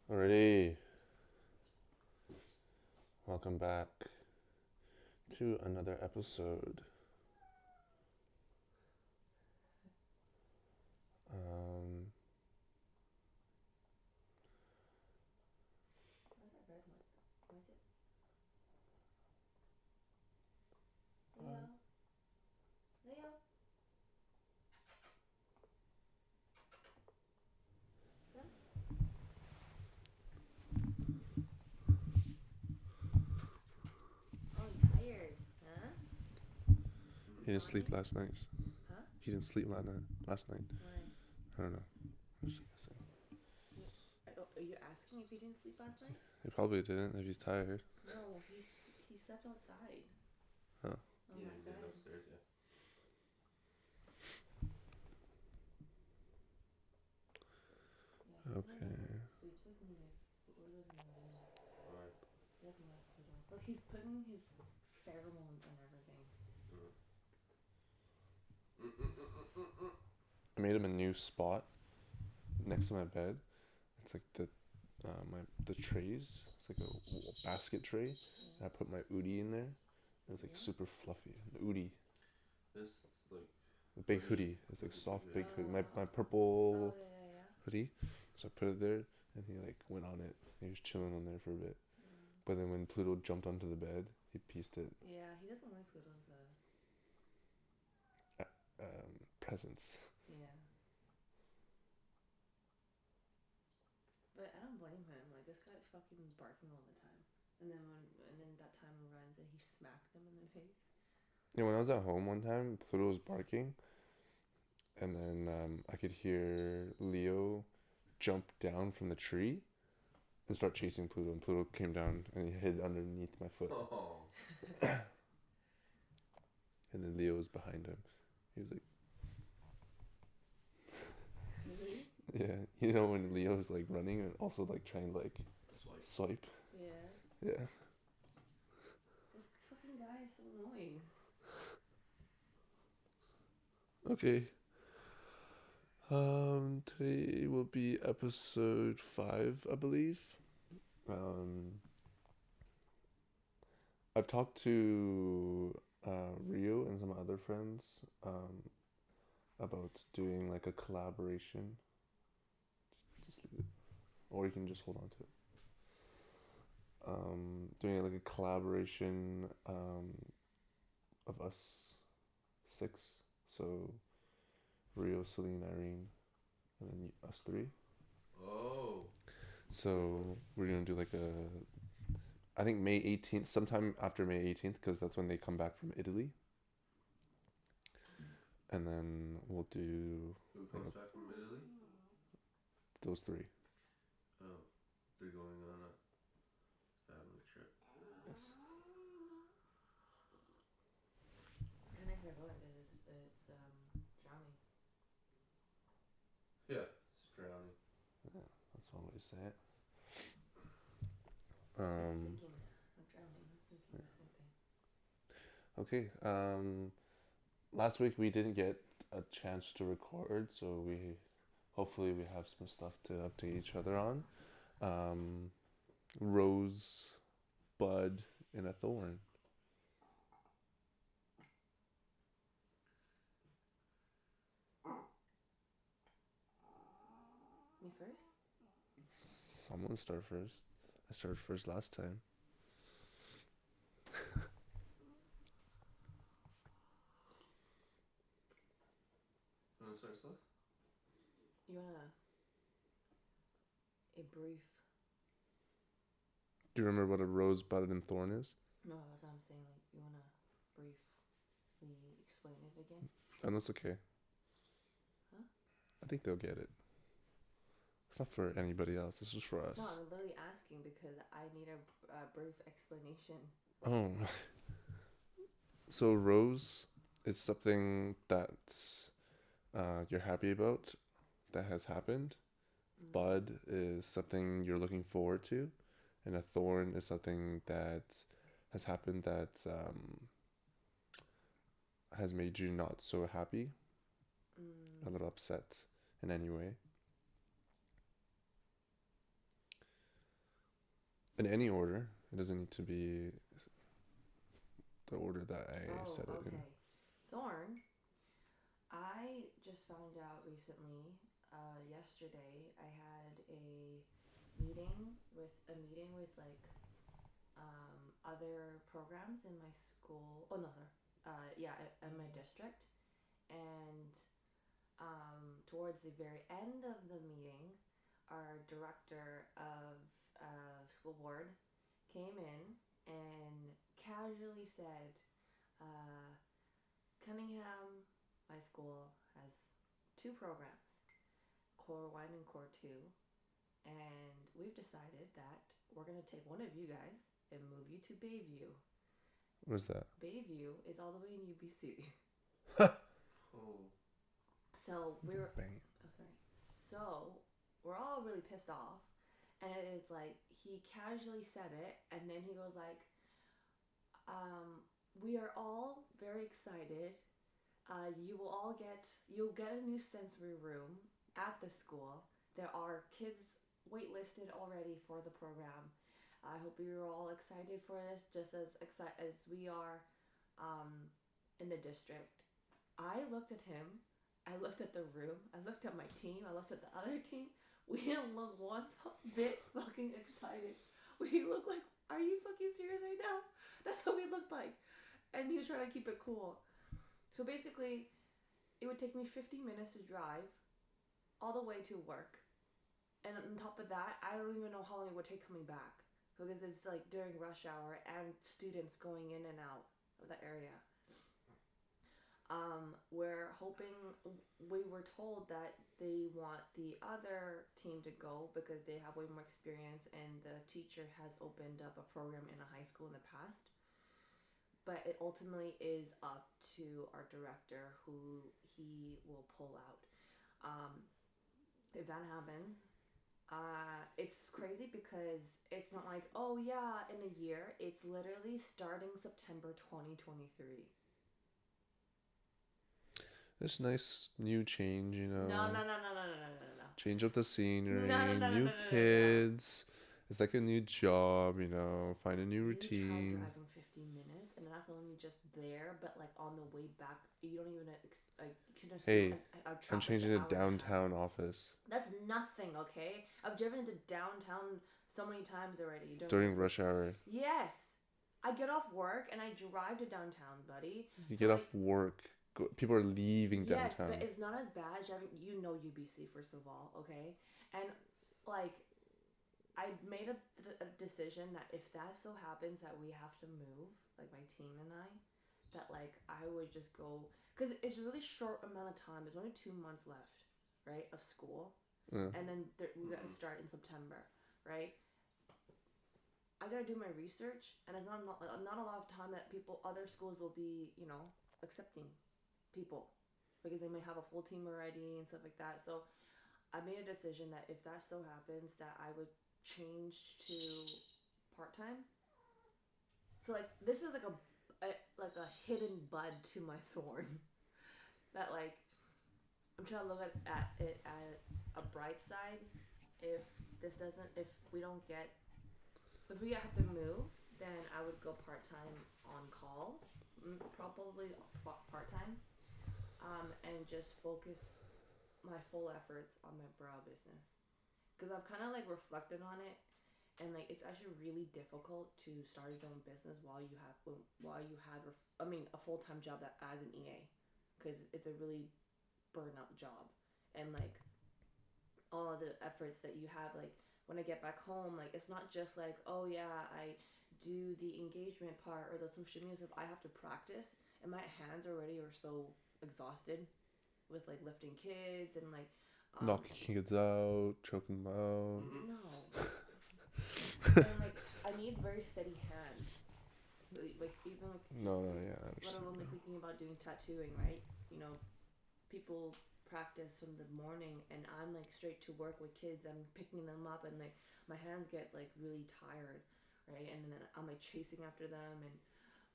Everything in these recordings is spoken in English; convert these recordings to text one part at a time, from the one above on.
Alrighty, welcome back to another episode. Um, Why is that red one? Why is it? uh, Leo? Leo? Huh? Oh, you tired? Huh? he didn't sleep Mommy? last night. Huh? He didn't sleep last night. Why? I don't know. I'm just guessing. You, are you asking if he didn't sleep last night? He probably didn't if he's tired. No, he slept outside. Huh. On Yeah, that he bed. did upstairs, yeah. Yeah, he Okay. wouldn't sleep with me if Pluto's in the room. Why? He doesn't like Pluto. Look, he's putting his pheromones on everything. I made him a new spot next to my bed. It's like the trays. It's like a basket tray. Yeah. And I put my Udi in there. And it's like Yeah? super fluffy. The Udi. This, like, The big hoodie. hoodie. It's like Big soft hoodie, big yeah. hoodie. My Oh, purple yeah. hoodie. So I put it there and he like went on it. He was chilling on there for a bit. But then when Pluto jumped onto the bed, he pieced it. Yeah, he doesn't like Pluto's, Presence. yeah. But I don't blame him. Like, this guy's fucking barking all the time. And then that time runs and he smacked him in the face. Yeah, when I was at home one time, Pluto was barking, and then I could hear Leo jump down from the tree and start chasing Pluto. And Pluto came down and he hid underneath my foot. Oh. And then Leo was behind him. He was like, Really? yeah, you know when Leo's like running and also like trying to like Swipe. swipe. Yeah. Yeah. This fucking guy is so annoying. Okay. Today will be episode 5, I believe. I've talked to Rio and some other friends about doing like a collaboration. Just leave it, or you can just hold on to it. Doing like a collaboration of us 6. So Rio, Celine, Irene, and then us 3. Oh. So we're gonna do like I think May 18th, sometime after May 18th, because that's when they come back from Italy. And then we'll do Who comes back from Italy? those 3. Oh. They're going on a family trip. Yes. It's kind of nice we're going because it's drowning. Yeah, it's drowning. Yeah, that's one way to say it. It's sinking. Not drowning. It's sinking. The same thing. Okay. Last week we didn't get a chance to record, so hopefully we have some stuff to update each other on. Rose, bud, and a thorn. Me first? Someone start first. I started first last time. You wanna start slow? You wanna a brief? Do you remember what a rose, bud, and thorn is? No, that's what I'm saying. Like, you wanna briefly explain it again? And that's okay. Huh? I think they'll get it. It's not for anybody else. It's just for us. No, I'm literally asking because I need a brief explanation. Oh. So rose is something that you're happy about that has happened. Bud is something you're looking forward to, and a thorn is something that has happened that has made you not so happy, a little upset in any way. In any order. It doesn't need to be the order that I Oh, said it in. okay. Thorn. I just found out recently. Yesterday, I had a meeting with like other programs in my school. Oh no, sorry. Yeah, in my district, and towards the very end of the meeting, our director of school board came in and casually said, uh, Cunningham High School has two programs, Core 1 and Core 2, and we've decided that we're going to take one of you guys and move you to Bayview. What is that? Bayview is all the way in UBC. Oh. So we were. Bang. Oh, sorry. So we're all really pissed off, and it is like he casually said it, and then he goes like, "We are all very excited. You'll get a new sensory room at the school. There are kids waitlisted already for the program. I hope you're all excited for this, just as excited as we are, um, in the district." I looked at him. I looked at the room. I looked at my team. I looked at the other team. We didn't look one bit fucking excited. We looked like, are you fucking serious right now? That's what we looked like. And he was trying to keep it cool. So basically, it would take me 50 minutes to drive all the way to work. And on top of that, I don't even know how long it would take coming back. Because it's like during rush hour and students going in and out of that area. We're hoping, we were told that they want the other team to go because they have way more experience and the teacher has opened up a program in a high school in the past. But it ultimately is up to our director who he will pull out. If that happens, it's crazy because it's not like, oh yeah, in a year. It's literally starting September 2023. It's nice new change, you know. No, no, no, no, no, no, no, no, no. Change up the scenery, No, no, no, no, new no, no, no, no. kids. It's like a new job, you know. Find a new You try routine. driving 15 minutes, and that's only just there, but like on the way back, you don't even like you can assume Hey, a I'm traffic changing an to hour and a half. downtown office That's nothing, okay? I've driven into downtown so many times already. during rush hour. Yes, I get off work and I drive to downtown, buddy. You So get like, off work. People are leaving yes, downtown. but it's not as bad as driving. You know UBC first of all, okay? And like, I made a decision that if that so happens that we have to move, like my team and I, that like I would just go, because it's a really short amount of time. There's only 2 months left, right, of school, Yeah. and then we got to start in September, right? I gotta do my research, and it's not a lot of time that other schools will be, accepting people because they may have a full team already and stuff like that. So I made a decision that if that so happens, that I would change to part time. So like this is like a hidden bud to my thorn that like I'm trying to look at it at a bright side. If if we don't get, if we have to move, then I would go part time on call, probably part time, and just focus my full efforts on my brow business. Because I've kind of like reflected on it, and like it's actually really difficult to start your own business while you have a full time job that as an EA, because it's a really burnout job, and like all of the efforts that you have, like when I get back home, like it's not just like, oh yeah, I do the engagement part or the social media stuff. I have to practice, and my hands already are so exhausted with like lifting kids and like Knocking kids out, choking them out. no. And like I need very steady hands. Like even like No, yeah, I let understand. alone like thinking about doing tattooing, right? People practice from the morning, and I'm like straight to work with kids. I'm picking them up, and like my hands get like really tired, right? And then I'm like chasing after them and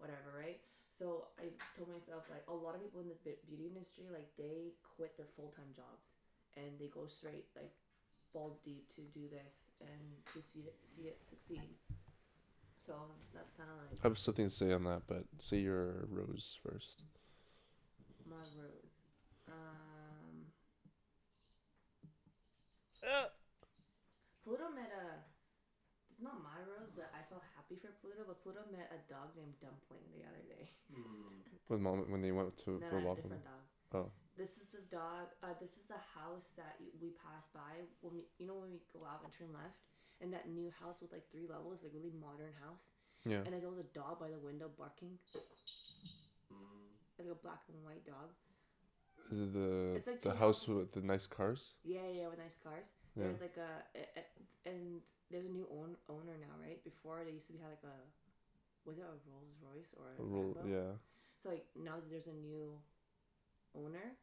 whatever, right? So I told myself like a lot of people in this beauty industry, like they quit their full time jobs and they go straight like balls deep to do this and to see it succeed. So that's kind of like I have something to say on that, but say your rose first. my rose. Pluto met a. It's not my rose, but I felt happy for Pluto. But Pluto met a dog named Dumpling the other day. With mom when they went to No, for a no, a walk. different dog. Oh. This is the dog. This is the house that we passed by when when we go out and turn left, and that new house with like 3 levels, like really modern house. Yeah. And there's always a dog by the window barking. It's like a black and white dog. Is it the It's like the two house houses. with the nice cars? Yeah, with nice cars. Yeah. There's like and there's a new owner now, right? Before they used to have like a, was it a Rolls Royce or a Lambo? Yeah. So like now there's a new owner.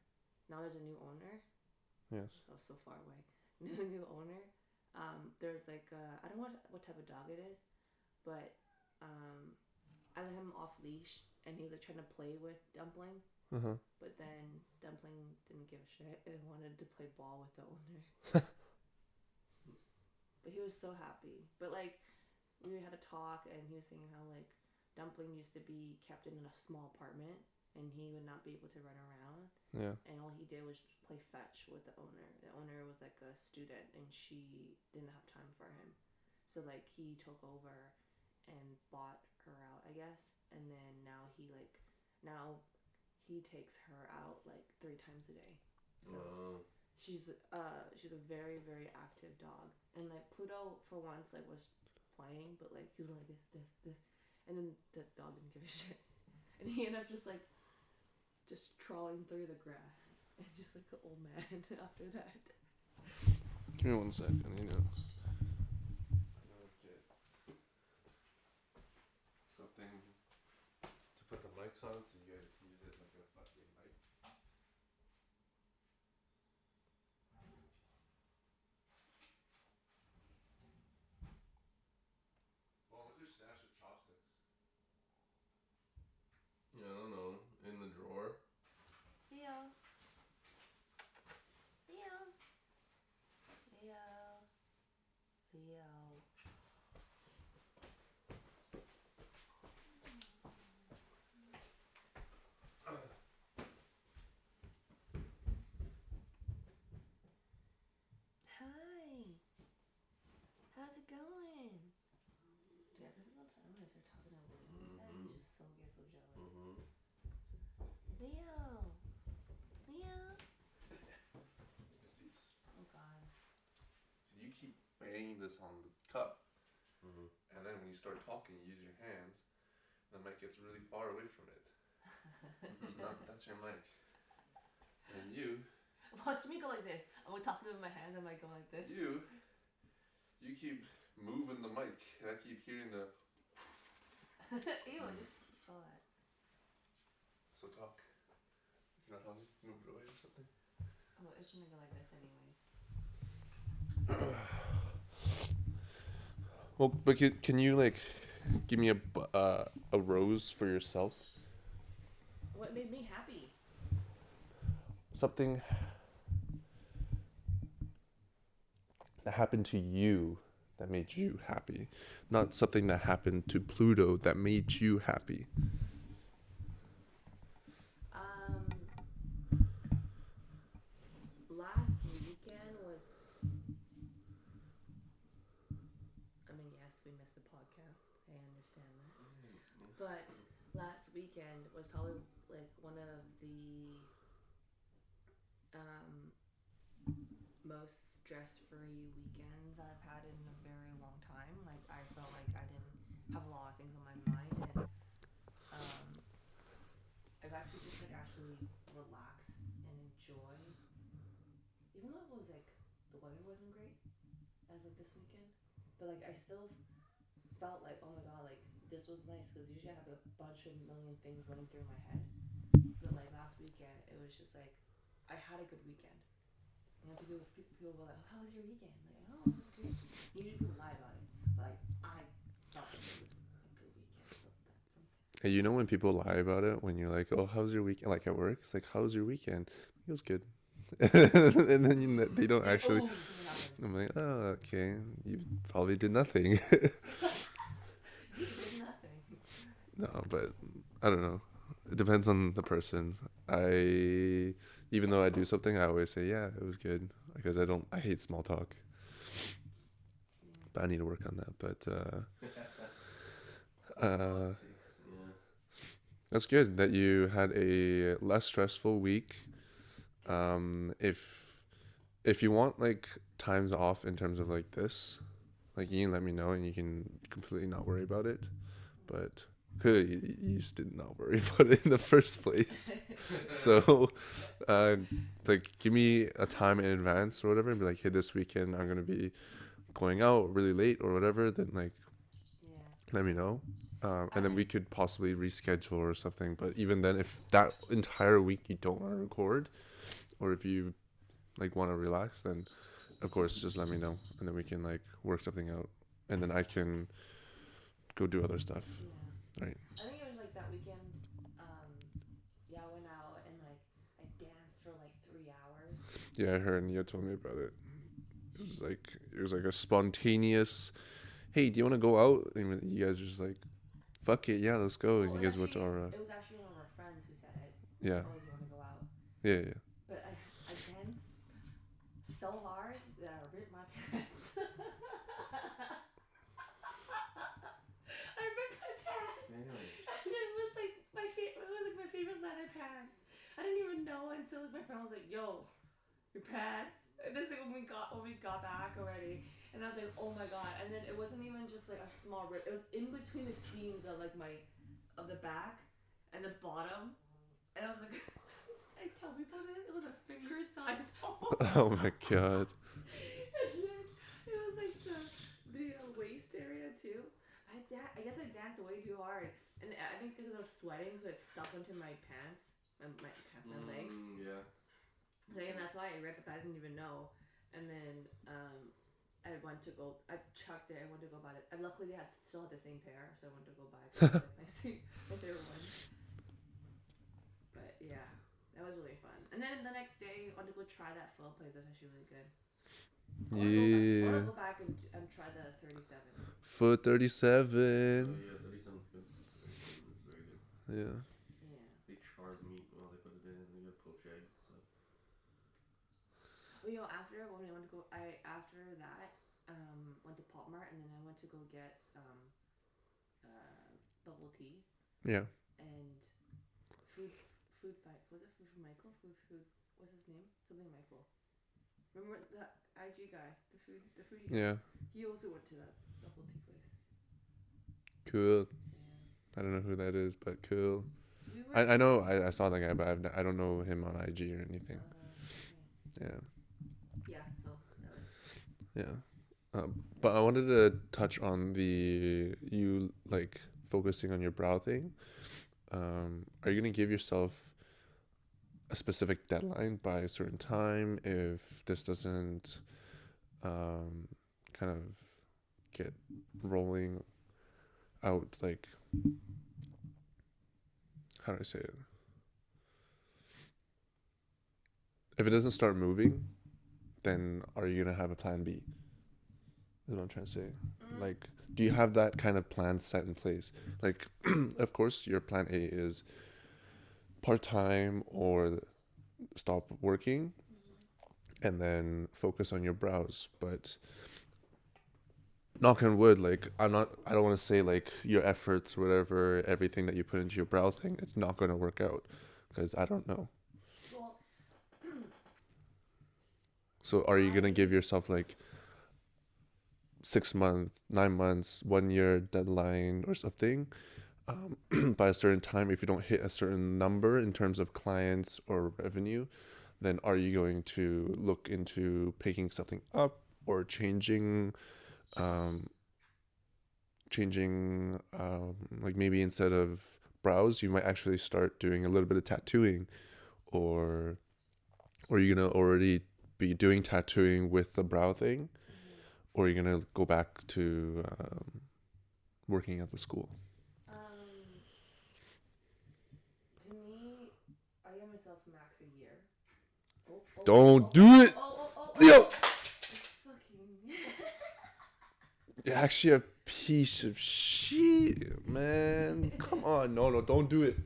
Now there's a new owner. Yes. Oh, so far away. New owner. There's like I don't know what type of dog it is, but I let him off leash, and he was like trying to play with Dumpling. But then Dumpling didn't give a shit and wanted to play ball with the owner. But he was so happy. But like, we had a talk, and he was saying how like Dumpling used to be kept in a small apartment, and he would not be able to run around. Yeah. And all he did was play fetch with the owner. The owner was like a student, and she didn't have time for him. So like he took over and bought her out, I guess. And then now he takes her out like 3 times a day. So she's a very, very active dog. And like Pluto for once like was playing, but like he was going like this, and then the dog didn't give a shit. And he ended up just trawling through the grass and just like the old man after that. Give me 1 second, you know. Something to put the mics on so you guys use it like a fucking mic. Well, what's your stash of chopsticks? Yeah, I don't know. In the drawer. Leo. Hi. How's it going? Dude, every single time when I start talking to Leo like that, he just gets so jealous. Leo. Seats. Oh God. So you keep banging this on the cup, and then when you start talking, you use your hands. The mic gets really far away from it. That's your mic. And you. Watch me go like this. I'm talking with my hands. I might go like this. You keep moving the mic, and I keep hearing the. Ew! I just saw that. So talk. If you're not talking, move it away or something. Oh, it's gonna go like this anyways. Well, but can you like give me a rose for yourself? What made me happy? Something that happened to you that made you happy, not something that happened to Pluto that made you happy. Last weekend was. I mean, yes, we missed the podcast. I understand that. But last weekend was probably like one of the most stress-free weekends I've had in a very long time. Like I felt like I didn't have a lot of things on my mind, and I got to just like actually relax and enjoy. Even though it was like the weather wasn't great as like this weekend, but like I still felt like, oh my god, like this was nice, because usually I have a bunch of million things running through my head. But like last weekend, it was just like I had a good weekend. You know, people were like, "How was your weekend?" Like, "Oh, it was great." Usually people lie about it, but like I felt like it was a good weekend. So that's something. Hey, you know when people lie about it, when you're like, "Oh, how's your weekend?" Like at work, it's like, "How's your weekend?" It was good. And then they don't You're like, actually. oh, something happened. I'm like, oh, okay, you probably did nothing. You did nothing. No, but I don't know. It depends on the person. I Even though I do something, I always say, yeah, it was good because I hate small talk, Yeah. but I need to work on that. But Politics, yeah. that's good that you had a less stressful week. If you want like times off in terms of like this, like you can let me know and you can completely not worry about it. But clearly you just did not worry about it in the first place. So, like give me a time in advance or whatever and be like, hey, this weekend I'm gonna be going out really late or whatever. Then like Yeah. let me know. I And then we like. could possibly reschedule or something. But even then, if that entire week you don't want to record, or if you like want to relax, then of course just let me know, and then we can like work something out, and then I can go do other stuff. Yeah. Right. I think it was like that weekend. Um, yeah, I went out and like I danced for like 3 hours. Yeah, I heard and you told me about it. It was like a spontaneous. Hey, do you want to go out? And you guys were just like, fuck it, yeah, let's go. And Well, you guys went to our. it was actually one of our friends who said it. Yeah, Like, oh, do you want to go out? yeah, yeah. But I danced so hard that I ripped my pants. I ripped my pants, Really? and it was like my favorite leather pants. I didn't even know until my friend was like, "Yo, your pants." And this is when we got back already, and I was like, "Oh my god!" And then it wasn't even just like a small rip; it was in between the seams of like of the back and the bottom, and I was like, I tell people this, it was a finger size hole. Oh my god. And then it was like the waist area too. I guess I danced way too hard, and I think because I was sweating, so it stuck into my pants, my legs. Yeah. So and that's why I ripped it. I didn't even know. And then I went to go. I chucked it. I went to go buy it. And luckily they still had the same pair, so I went to go buy it. It was like my favorite ones. But yeah, that was really fun. And then the next day, I went to go try that pho place. That's actually really good. I want to Yeah. go back and try the 37. Foot Oh 37. yeah, 37's good. 37 is very good. Yeah. Yeah. They charred meat while they put it in, and they get poached egg. So. Well, you know, after when I went to go, after that went to Pop Mart, and then I went to go get bubble tea Yeah. and food by was it food from Michael? Food what's his name? Something Michael. Remember the IG guy, the foodie guy? Yeah. He also went to that bubble tea place. Cool. Yeah. I don't know who that is, but cool. We were I know I saw that guy, but I don't know him on IG or anything. yeah. Yeah. Yeah, so that was Yeah. But I wanted to touch on the you like focusing on your brow thing. Are you gonna give yourself a specific deadline by a certain time if this doesn't kind of get rolling out? Like, how do I say it? If it doesn't start moving, then are you gonna have a plan B? Is what I'm trying to say. Like, do you have that kind of plan set in place? Like, of course, your plan A is part time or stop working and then focus on your brows. But knock on wood, like, I don't want to say like your efforts, whatever, everything that you put into your brow thing, it's not going to work out because I don't know. well. So, are you going to give yourself like 6 month, 9 months, 1 year deadline or something by a certain time? If you don't hit a certain number in terms of clients or revenue, then are you going to look into picking something up or um, like maybe instead of brows, you might actually start doing a little bit of tattooing, or you're gonna already be doing tattooing with the brow thing, or you're gonna go back to working at the school. To me, I give myself max a year. Oh, oh, Don't oh, do oh, it, oh, oh, oh, oh, Leo. oh. It's fucking. You're actually a piece of shit, man. Come on, no, don't do it.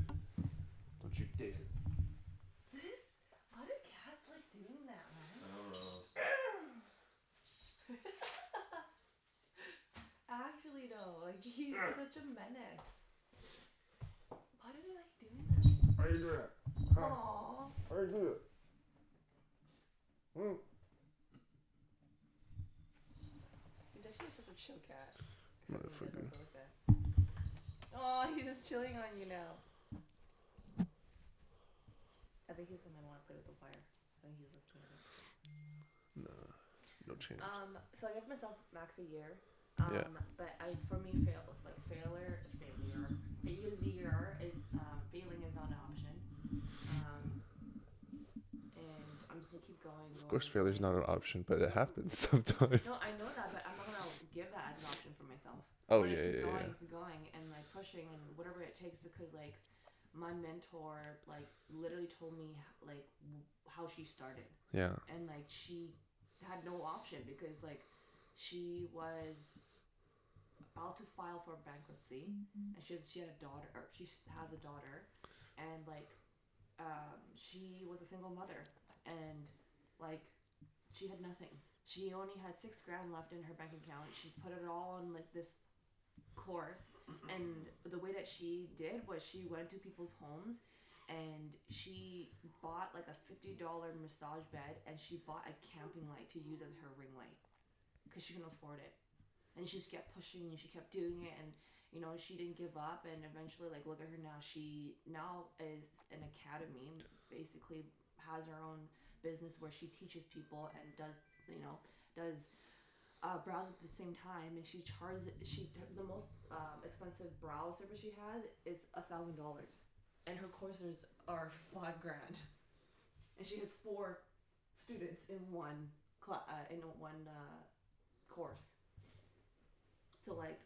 Don't you dare. Why do cats like doing that, man? I don't know. Actually, though, like he's such a menace. Why do they like doing that? How you do it? Aww. How you do it? He's actually such a chill cat. Except when he Motherfucker. does like that. Oh, he's just chilling on you now. I think he's gonna want to play with the wire. I think he's looking at it. Nah, no chance. So I give myself max a year. Yeah. But for me, failure is failing is not an option. And I'm just gonna keep going. Of course, failure's not an option, but it happens sometimes. No, I know that, but I'm not gonna give that as an option for myself. Oh, I'm yeah, gonna yeah, yeah. keep going, and like pushing and whatever it takes because like my mentor like literally told me like how she started, Yeah. and like she had no option because like she was about to file for bankruptcy, and she had a daughter, or she has a daughter, and like she was a single mother, and like she had nothing. She only had $6,000 left in her bank account. She put it all on like this course, and the way that she did was she went to people's homes and she bought like a $50 massage bed, and she bought a camping light to use as her ring light because she couldn't afford it. And she just kept pushing and she kept doing it, and you know she didn't give up, and eventually like look at her now. She now is an academy, basically has her own business where she teaches people and does brows at the same time, and she charges the most expensive brow service she has is $1,000, and her courses are $5,000, and she has 4 students in one course. So like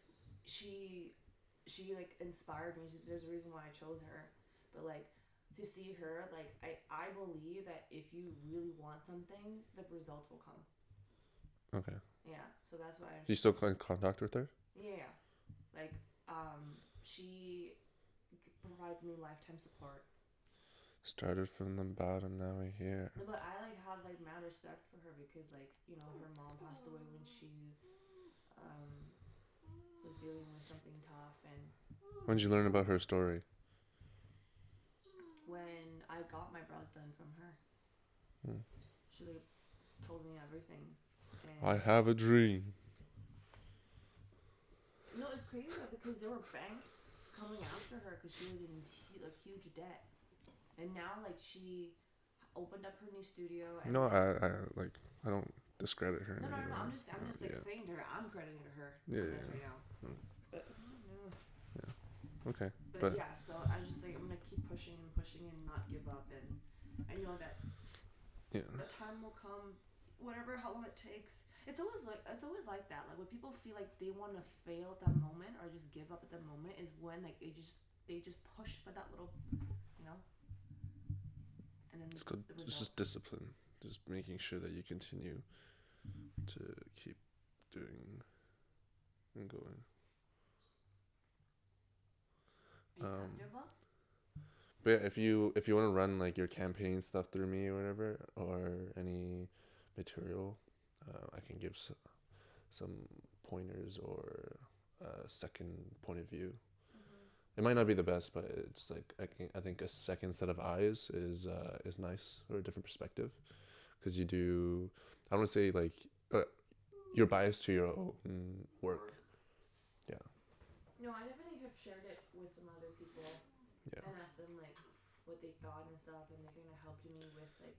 she like inspired me. There's a reason why I chose her, but like to see her, like I believe that if you really want something, the results will come. Okay. Yeah, so that's why Do you still in contact with her? yeah, like she provides me lifetime support. Started from the bottom, now we're here. No, but I like have like mad respect for her because like her mom passed away when she was dealing with something tough, and When did you learn about her story? when I got my brows done from her, she like told me everything. And I have a dream. no, it's crazy because there were banks coming after her because she was in like huge debt, and now like she opened up her new studio. And No, I don't discredit her. no, in any way. I'm just like yeah. saying to her, I'm crediting to her Yeah, on this yeah, right now. Mm. But no. Okay, But but yeah, so I'm just like I'm gonna keep pushing and not give up, and I know that yeah, the time will come, how long it takes. It's always like that. Like when people feel like they want to fail at that moment or just give up at that moment is when like they just push for that little, you know. And then it's good. the It's just discipline. Just making sure that you continue to keep doing and going. Are you give up? But yeah, if you want to run like your campaign stuff through me or whatever, or any material, I can give some pointers or a second point of view. It might not be the best, but it's like I think a second set of eyes is nice, or a different perspective, because you do. I don't want to say like you're biased to your own work. Yeah. No, I definitely have shared it with some other people. Yeah. And asked them like what they thought and stuff, and they kind of helped me with like.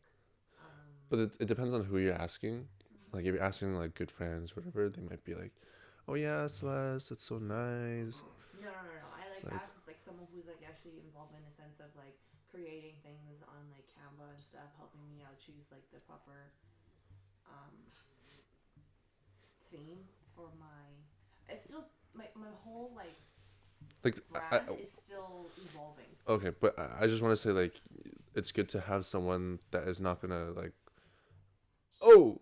But it depends on who you're asking. Like if you're asking like good friends, whatever, they might be like, "Oh yeah, Celeste, that's so nice." No. I like Like- asked like someone who's like actually involved in the sense of like creating things on like Canva and stuff, helping me out choose like the proper theme for my. It's still my whole like Like brand is still evolving. okay, but I just want to say like it's good to have someone that is not gonna like, oh,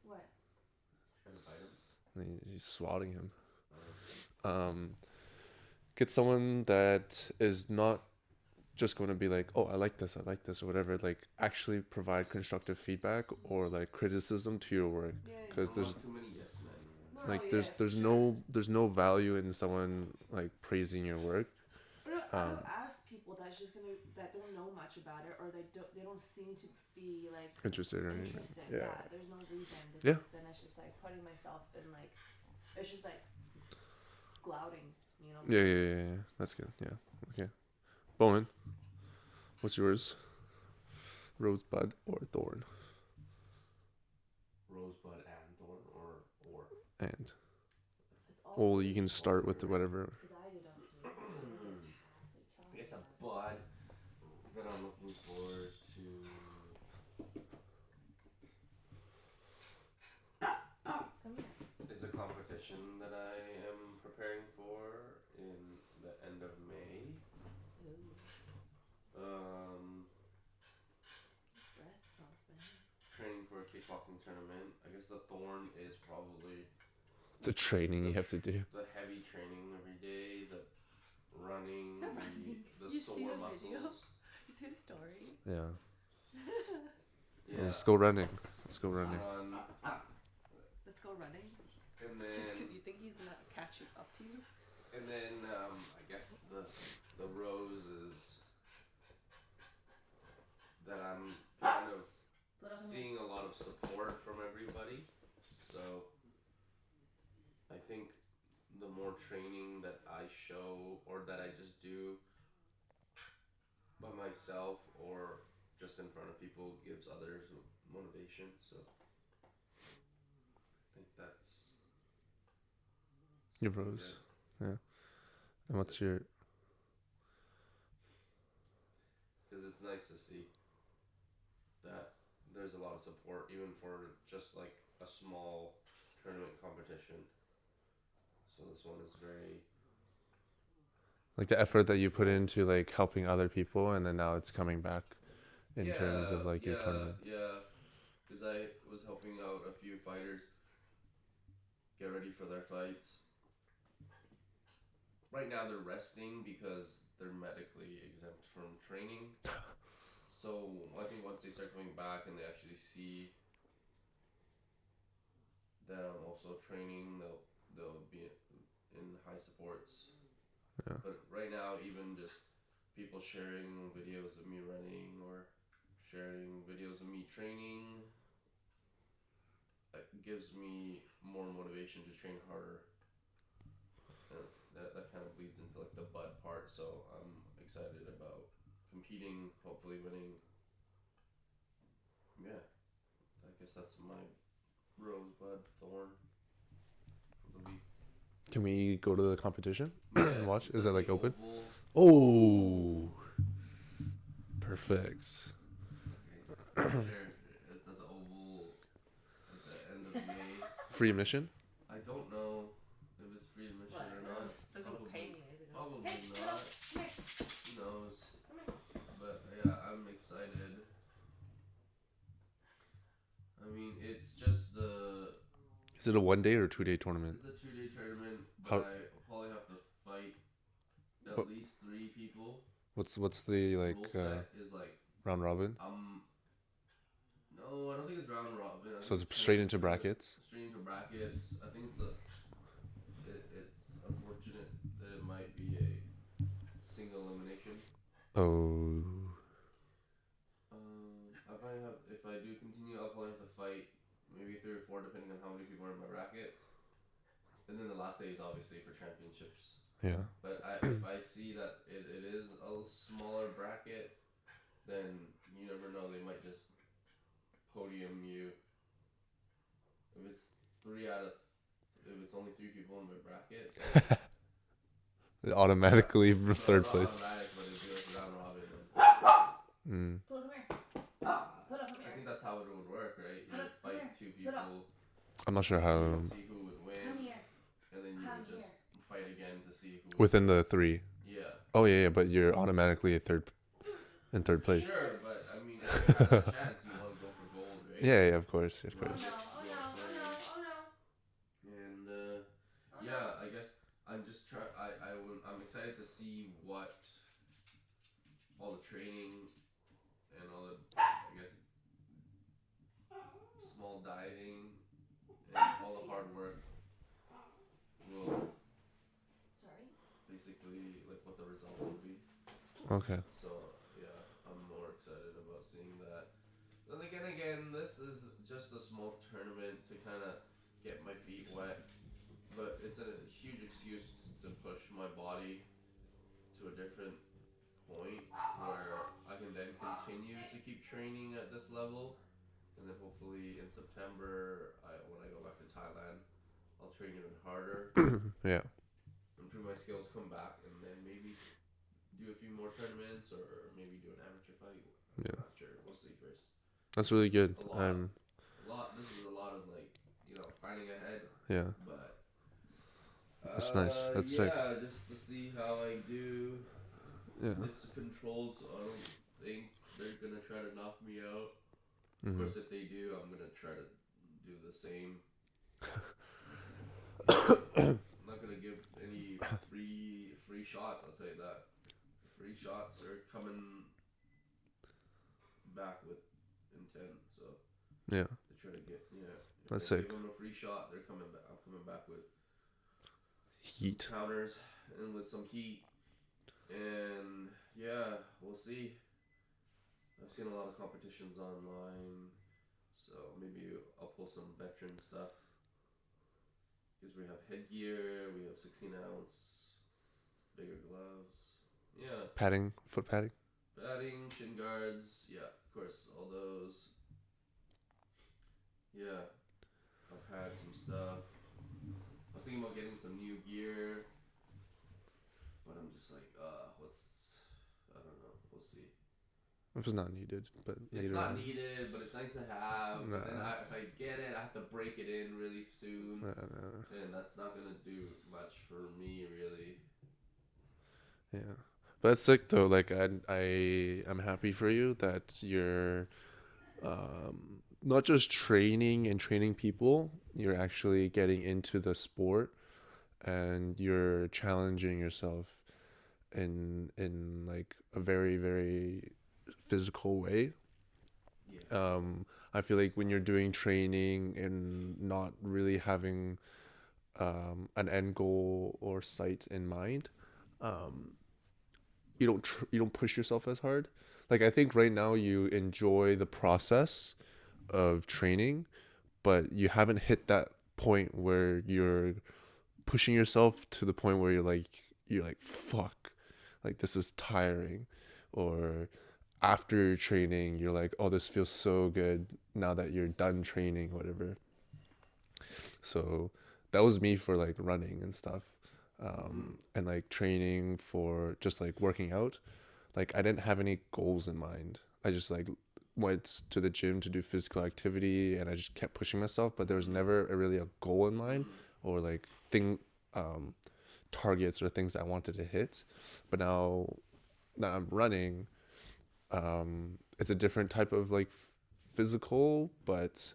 What? Trying to bite him. he's swatting him. Oh. Get someone that is not just going to be like, oh, I like this, or whatever. Like, actually provide constructive feedback or like criticism to your work, Yeah. because Don't there's want too many yes men. No, like yeah, there's for there's sure. no value in someone like praising your work. I've asked people that don't know much about it, or they don't seem to be like Interested or anything. interested. Yeah. Yeah, there's no reason because Yeah. then it's just like putting myself in like it's just like glouting, you know. Yeah. That's good. Yeah. Okay. Bowman, what's yours? Rosebud or thorn? Rosebud and thorn or. And It's all well, you can start with whatever. because I did a few. I didn't get past it. I guess a bud that I'm looking forward to. Come here. Is a competition that I am preparing for in the end of May. Ooh, breath smells bad. Training for a kickboxing tournament. I guess the thorn is probably The training you have to do. the heavy training every day, the running, The running. the You see sore the video? muscles. You see the story? Yeah. Yeah. Let's go running. Let's go running. Let's go running. And then You think he's gonna catch you up to you? And then I guess the rose is that I'm kind of seeing a lot of support from everybody. So I think the more training that I show or that I just do by myself or just in front of people gives others motivation. So I think that's Your rose. good. Yeah. And what's your? Because it's nice to see that there's a lot of support even for just like a small tournament competition. So this one is very Like the effort that you put into like helping other people, and then now it's coming back in terms of like your tournament. Yeah, because I was helping out a few fighters get ready for their fights. Right now they're resting because they're medically exempt from training. So I think once they start coming back and they actually see that I'm also training, they'll be in high supports. Yeah. But right now, even just people sharing videos of me running or sharing videos of me training, it gives me more motivation to train harder. And that kind of bleeds into like the bud part. So I'm excited about competing, hopefully winning. Yeah, I guess that's my rosebud thorn of the week. Can we go to the competition Yeah, and watch? it's Is at it like the open? Oval. Oh, perfect. Okay. Sure. It's at the Oval at the end of May. Free admission? I don't know if it's free admission or not. They're gonna pay me. Probably Hey, not. come here. Who knows? Come here. But yeah, I'm excited. I mean, it's just the. Is it a 1 day or 2 day tournament? It's a 2-day tournament, but How- I probably have to fight at What- least 3 people. What's the like Rule set is like round robin? no, I don't think it's round robin. I So think it's straight into brackets. Straight into brackets. I think it's unfortunate that it might be a single elimination. Oh. I probably have, if I do continue, I'll probably have to fight maybe 3 or 4 depending on how many people are in my bracket. And then the last day is obviously for championships. Yeah. But if I see that it is a smaller bracket, then you never know, they might just podium you. If it's if it's only 3 people in my bracket, Automatically no, third not place. automatic, but it'd be like round robin. Mm. Put it, come here. Put it, come I here. think that's how it would work, right? You would Come fight here. 2 Put up. people, I'm not sure you how would see who would win, Come here. and then you Come would just fight again to see who would within the 3. Yeah. Oh yeah, but you're automatically a third. in third place. Sure, but I mean, if you had that chance, you want to go for gold, right? Yeah, yeah, of course, of You want Oh to course. no! get Oh no! gold Oh no! medals, Oh no! and Oh no! yeah, I guess I'm just try. I'm excited to see what all the training and all the, I guess, small dieting and all the hard work will Sorry. basically like what the results will be. Okay. So yeah, I'm more excited about seeing that. Then again, this is just a small tournament to kind of get my feet wet, but it's a huge excuse to push my body to a different point where I can then continue to keep training at this level, and then hopefully in September, when I go back to Thailand, I'll train even harder, Yeah, improve my skills, come back, and then maybe do a few more tournaments or maybe do an amateur fight. I'm yeah. not sure. We'll see first. That's This really is good. a lot. A lot. This is a lot of like planning ahead, Yeah, but that's nice. That's sick. yeah, just to see how I do. Yeah. It's controlled, so I don't think they're gonna try to knock me out. Of Hmm. course, if they do, I'm gonna try to do the same. I'm not gonna give any free shots. I'll tell you that. Free shots are coming back with intent. So Yeah, they try to get If that's I sick. give them a free shot, they're coming back. I'm coming back with some Heat. counters and with some heat. And yeah, we'll see. I've seen a lot of competitions online, so maybe I'll pull some veteran stuff. Because we have headgear, we have 16-ounce, bigger gloves. Yeah, Padding, foot padding. padding, shin guards. Yeah, of course, all those. Yeah, I'll pad some stuff. I was thinking about getting some new gear, but I'm just like, I don't know. We'll see. If it's not needed, but It's later not on. needed, but it's nice to have. But then Nah, if I get it, I have to break it in really soon, nah, nah. and that's not gonna do much for me, really. Yeah, but it's sick though. Like I'm happy for you that you're not just training and training people. You're actually getting into the sport and you're challenging yourself in like a very very physical way. Yeah. I feel like when you're doing training and not really having an end goal or sight in mind, um, you don't push yourself as hard. Like I think right now you enjoy the process of training, but you haven't hit that point where you're pushing yourself to the point where you're like fuck, like this is tiring, or after training you're like, oh, this feels so good now that you're done training, whatever. So that was me for like running and stuff, Mm. and like training for just like working out. Like I didn't have any goals in mind. I just like went to the gym to do physical activity and I just kept pushing myself, but there was Mm. never really a goal in mind Mm. or like thing um targets or things I wanted to hit. But now I'm running, it's a different type of like physical, but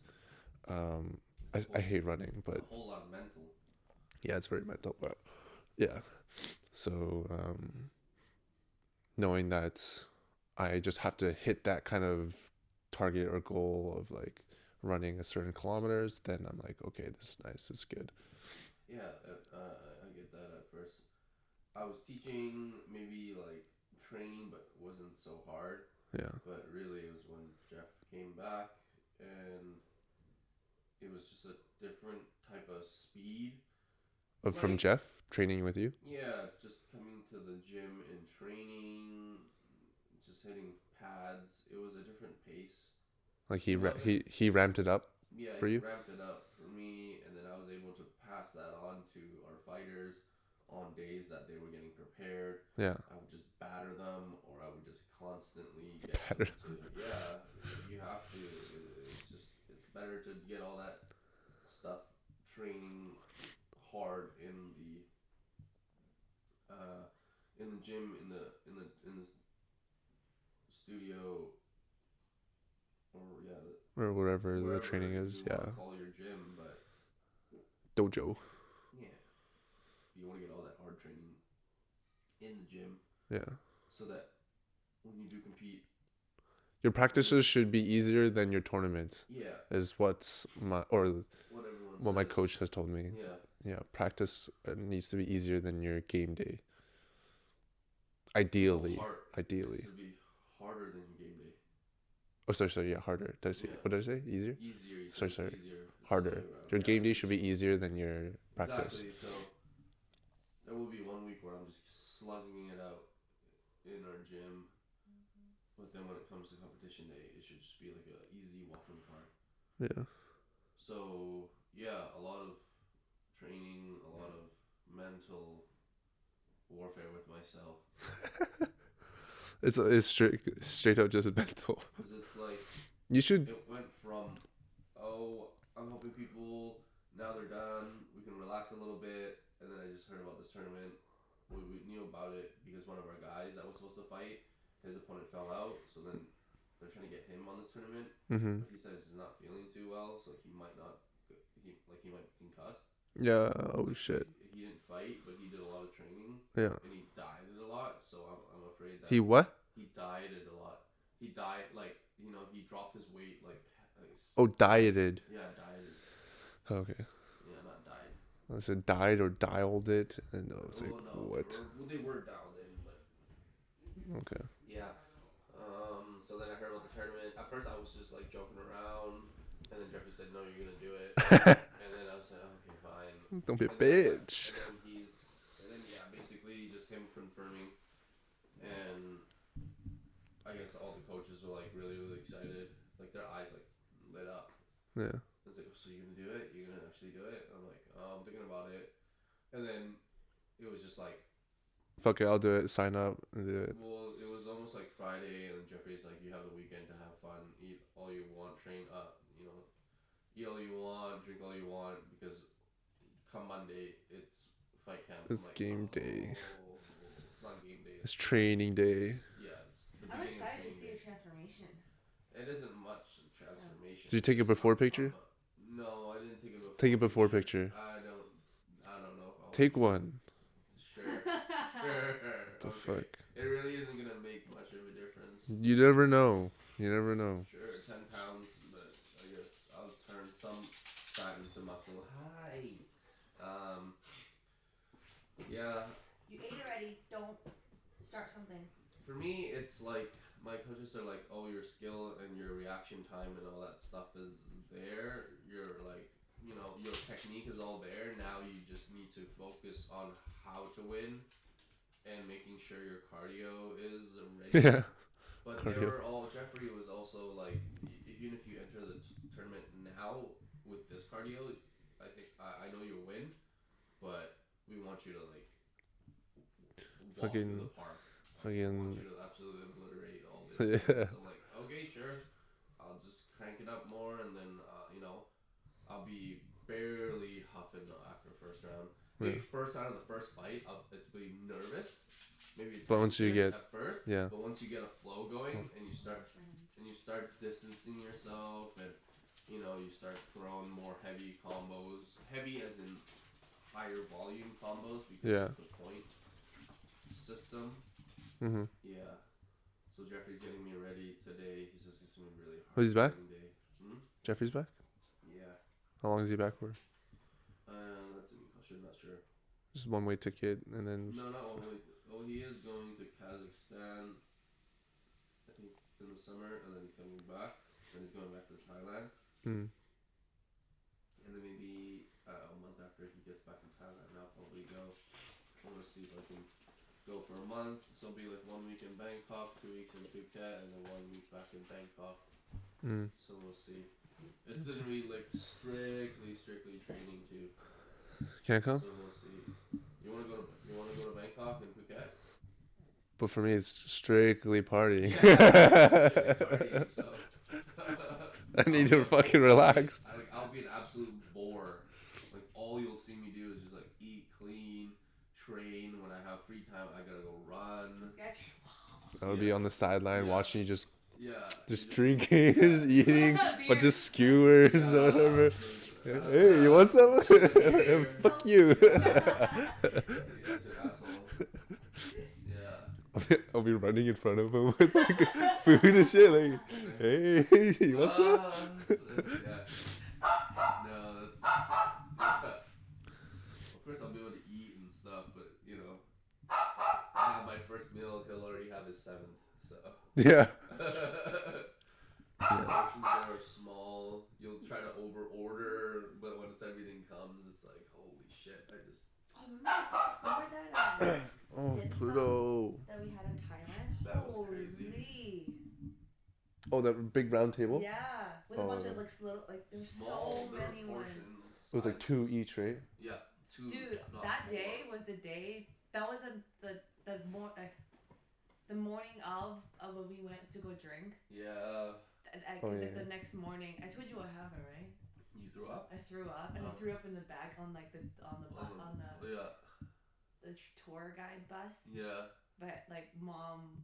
I hate running, It's but a whole lot of mental. yeah, it's very mental, but yeah. So knowing that I just have to hit that kind of target or goal of like running a certain kilometers, then I'm like, okay, this is nice, it's good. Yeah, I get that at first. I was teaching maybe like training, but it wasn't so hard. Yeah. But really, it was when Jeff came back, and it was just a different type of speed. From Like, Jeff training with you, yeah, just coming to the gym and training, just hitting pads. It was a different pace. like It wasn't. he ramped it up Yeah, for he you. ramped it up for me, and then I was able to pass that on to our fighters on days that they were getting prepared. Yeah. I would just batter them, or I would just constantly get them Better. to. Yeah, you have to. It's better to get all that stuff training hard in the gym in the studio, or yeah, or wherever the wherever training is. you want Yeah, to call your gym, but dojo. yeah, you want to get all that hard training in the gym Yeah, so that when you do compete, your practices should be easier than your tournament. yeah, Is what's my or what everyone what my says. coach has told me. Yeah, Yeah, practice needs to be easier than your game day. no, Ideally, hard. It ideally. should be harder than game day. Oh, sorry. Yeah, harder. Did I say? Yeah, What did I say? Easier. easier. You said Sorry, it's sorry. easier. It's the other Harder. way around. Your Yeah, game day should be easier than your practice. exactly. So there will be 1 week where I'm just slugging it out in our gym, but then when it comes to competition day, it should just be like a easy walk in the park. Yeah. So yeah, a lot of training, a lot of mental warfare with myself, It's straight out just mental. because it's like You should. it went from, oh, I'm helping people, now they're done, we can relax a little bit, and then I just heard about this tournament. We knew about it because one of our guys that was supposed to fight, his opponent fell out, so then they're trying to get him on this tournament, Mm-hmm. but he says he's not feeling too well, so he might not, he might be concussed. Yeah. Oh Like shit. he didn't fight, but he did a lot of training, Yeah. and he died it a lot. So I'm afraid that He what? he died it a lot. He died like he dropped his weight like Oh, dieted. yeah, dieted. Okay. Yeah, not died. I said died or dialed it, and I was like, Well, no, what? they were dialed in, but Okay. yeah. So then I heard about the tournament. At first, I was just like joking around, and then Jeffrey said, "No, you're gonna do it." And then I was like, "Okay, fine." Don't be a And bitch. and then yeah, basically just him confirming, and I guess all the coaches were like really really excited, like their eyes like lit up. Yeah. I was like, "So you're gonna do it? You're gonna actually do it?" I'm like, "I'm thinking about it," and then it was just like. Fuck it, I'll do it. Sign up and do it. Well, it was almost like Friday, and Jeffrey's like, "You have the weekend to have fun, eat all you want, train up, eat all you want, drink all you want, because come Monday, it's fight camp." It's I'm like, game day. It's not game day. It's training day. It's the I'm beginning excited to of see training your transformation. day. It isn't much transformation. Did you take a before picture? No, I didn't take a before. Take a before picture. I don't know if I'll Take one. Sure. The Okay. fuck. It really isn't gonna make much of a difference. You never know. You never know. Sure, 10 pounds, but I guess I'll turn some fat into muscle. Hi. Yeah. You ate already. Don't start something. For me, it's like my coaches are like, "Oh, your skill and your reaction time and all that stuff is there. You're like, your technique is all there. Now you just need to focus on how to win and making sure your cardio is ready." Yeah. But Cardio. they were all. Jeffrey was also like, even if you enter the tournament now with this cardio, I think I know you'll win, but we want you to like walk Fucking- through the park. fucking- I want you to absolutely obliterate all this. Yeah. So I'm like, okay, sure. I'll just crank it up more, and then I'll be barely huffing after first round. Maybe first round of the first fight, it's be nervous. Maybe. But once you get- at first, yeah. But once you get a flow going and you start distancing yourself, and you start throwing more heavy combos, heavy as in higher volume combos, because Yeah. it's a point system. Mm-hmm. Yeah. So Jeffrey's getting me ready today. He says it's gonna be really hard. Oh, he's back? training day. Jeffrey's back? Yeah. How long is he back for? That's a good question. Not sure. Just one way ticket and then. No, not one week. Oh, he is going to Kazakhstan, I think, in the summer, and then he's coming back. Then he's going back to Thailand, Mm. and then maybe a month after he gets back in Thailand, I'll probably go. I want to see if I can go for a month. So it'll be like 1 week in Bangkok, 2 weeks in Phuket, and then 1 week back in Bangkok. Mm. So we'll see. It's gonna be like strictly training too. Can I come? So we'll see. You wanna go to Bangkok and Phuket? But for me, it's strictly partying. Strictly partying, so. I need to fucking relax. I'll be an absolute bore. Like all you'll see me do is just like eat clean, train. When I have free time, I gotta go run. This guy. I would be Yeah. on the sideline Yeah. watching you just Yeah. just You drinking, yeah. just eating, bunch Beer. of skewers or Yeah, whatever. just, Hey, you want some? beer. Fuck you. Yeah. Yeah, you asshole. Yeah. I'll be running in front of him with like food and shit. Like, hey, you want some? Yeah. No, that's yeah. Of course, I'll be able to eat and stuff, but you know, I have my first meal. He'll already have his seventh. So. Yeah. Portions that are small, you'll try to over order, but once everything comes, it's like holy shit! I just Oh, remember that Oh, dim sum Pluto. that we had in Thailand? That was Holy. crazy. Oh, that big round table? Yeah, with a bunch of like little, like there's small. so There were many ones. portions. It was like 2 each, right? Yeah, two. Dude, not that four. day was the day. That was the morning of when we went to go drink. Yeah. And Oh, cause yeah. the next morning, I told you what happened, right? You threw up. I threw up, and I threw up in the back on like the Yeah. the tour guide bus. Yeah. But like mom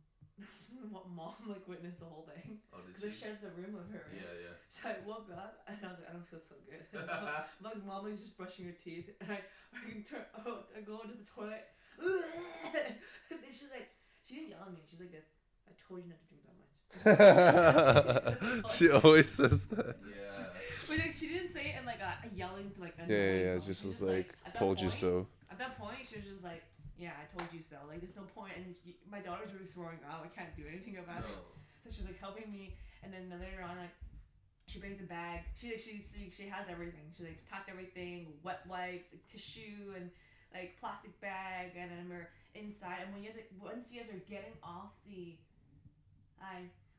like witnessed the whole thing Oh, did because I she? shared the room with her. Right? Yeah, yeah. So I woke up and I was like, I don't feel so good. My mom was just brushing her teeth, and I go into the toilet. And then she's like, she didn't yell at me. She's like this. I told you not to drink that much. She always says that. Yeah. But like, she didn't say it in like a yelling like Yeah, annoying yeah, tone. just She was like, at that told you point- so. At that point, she was just like, yeah, I told you so. Like, there's no point. And my daughter's really throwing up. I can't do anything about it. No. So she's like helping me. And then later on, like, she brings a bag. She has everything. She like packed everything, wet wipes, like, tissue, and like plastic bag. And then we're inside. And once you guys are getting off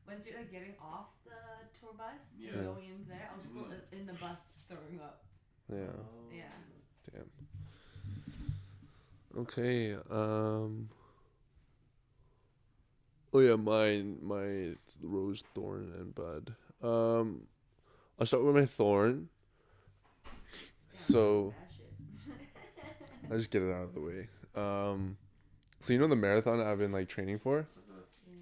once you're like getting off the tour bus, Yeah. and going in there, I was still in the bus throwing up. Yeah. Oh. Yeah. Damn. Okay. Oh yeah, my rose, thorn, and bud. I'll start with my thorn. So Bad shit. I'll just get it out of the way. So you know the marathon I've been like training for? Uh-huh. Yeah.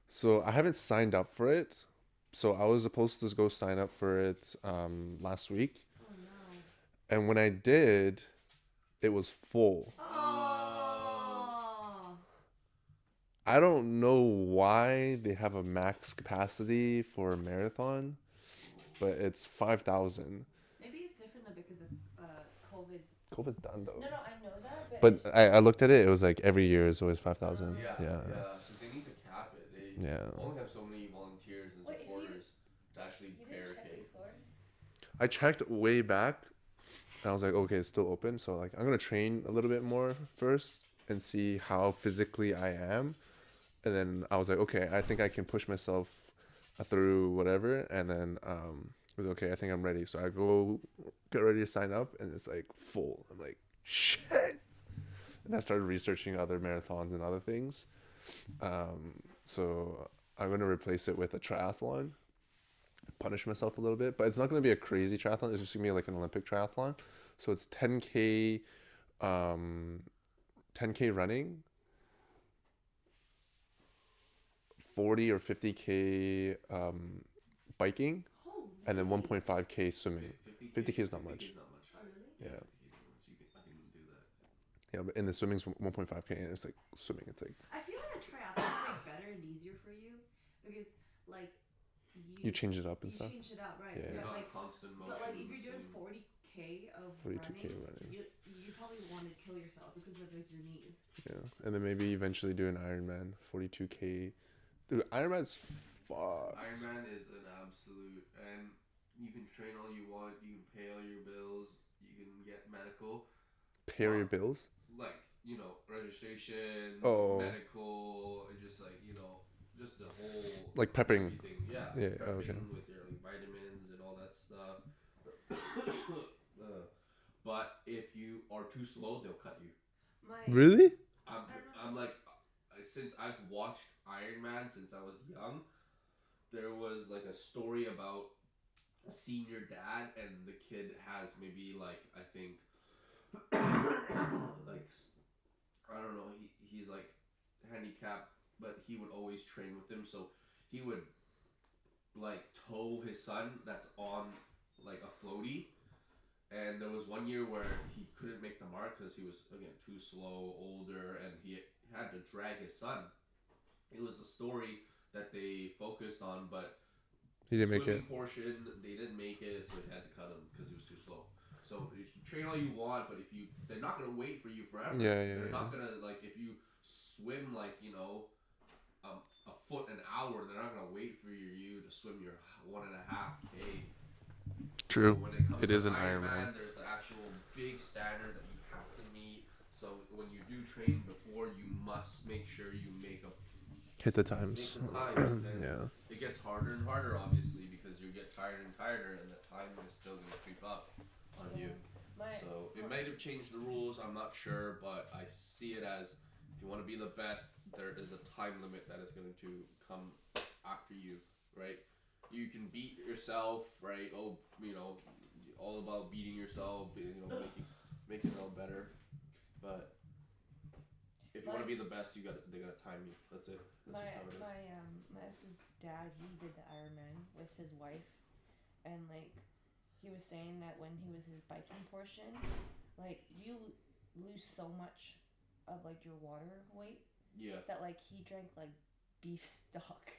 So I haven't signed up for it. So I was supposed to go sign up for it last week. Oh no. And when I did, it was full. Oh. I don't know why they have a max capacity for a marathon, but it's 5,000. Maybe it's different though because of COVID. COVID's done though. No, I know that, But it's I looked at it. It was like every year is always 5,000. Yeah. Yeah. Because they need to cap it. They Yeah. only have so many volunteers and Wait, if you- supporters to actually you didn't check barricade. before? I checked way back, and I was like, okay, it's still open. So like, I'm gonna train a little bit more first and see how physically I am, and then I was like, okay, I think I can push myself through whatever, and then it was okay. I think I'm ready. So I go get ready to sign up, and it's like full. I'm like, shit. And I started researching other marathons and other things. So I'm gonna replace it with a triathlon. Punish myself a little bit, but it's not gonna be a crazy triathlon. It's just gonna be like an Olympic triathlon. So it's 10K, 10K running, 40 or 50K biking, Holy. and then 1.5K swimming. 50K is not much. Is not much. Oh really? Yeah. 50K is not much. I can do that. Yeah, but in the swimming's 1.5K, and it's like swimming. It's like I feel like a triathlon is like better and easier for you because like you change it up and you stuff. change it up, right? Yeah. But Not like constant motion. But like if in the you're doing same- 40K of 42K running, running. you probably want to kill yourself because of like your knees. Yeah, and then maybe eventually do an Ironman, 42K. Dude, Ironman's fucked. Ironman is an absolute, and you can train all you want. You can pay all your bills. You can get medical, Pay your bills. like registration, Oh. medical, and just like just the whole Like prepping. everything. Yeah, Yeah, prepping okay. with your like vitamins and all that stuff. But if you are too slow, they'll cut you. My Really? I'm like, since I've watched Iron Man since I was young, there was like a story about a senior dad, and the kid has maybe like I think like I don't know, he's like handicapped but he would always train with him. So he would like tow his son that's on like a floaty. And there was one year where he couldn't make the mark because he was again too slow, older, and he had to drag his son. It was a story that they focused on, but He didn't make it. swimming portion they didn't make it, so they had to cut him because he was too slow. So if you train all you want, but if you they're not gonna wait for you forever. Yeah, yeah, They're yeah. not gonna like if you swim like a foot an hour. They're not gonna wait for you to swim your 1.5K. So True. when it comes It to is an Ironman. Ironman, there's an actual big standard that you have to meet. So when you do train before, you must make sure you Hit the times. make the times, and Yeah. it gets harder and harder, obviously, because you get tired and tired, and the time is still gonna creep up on you. My So it might have changed the rules. I'm not sure, but I see it as if you want to be the best, there is a time limit that is going to come after you, right? You can beat yourself, right? Oh, all about beating yourself, making it all better. But if you want to be the best, they gotta time you. That's it. That's my just how it is. my ex's dad, he did the Ironman with his wife, and like he was saying that when he was his biking portion, like you lose so much of like your water weight Yeah. that like he drank like beef stock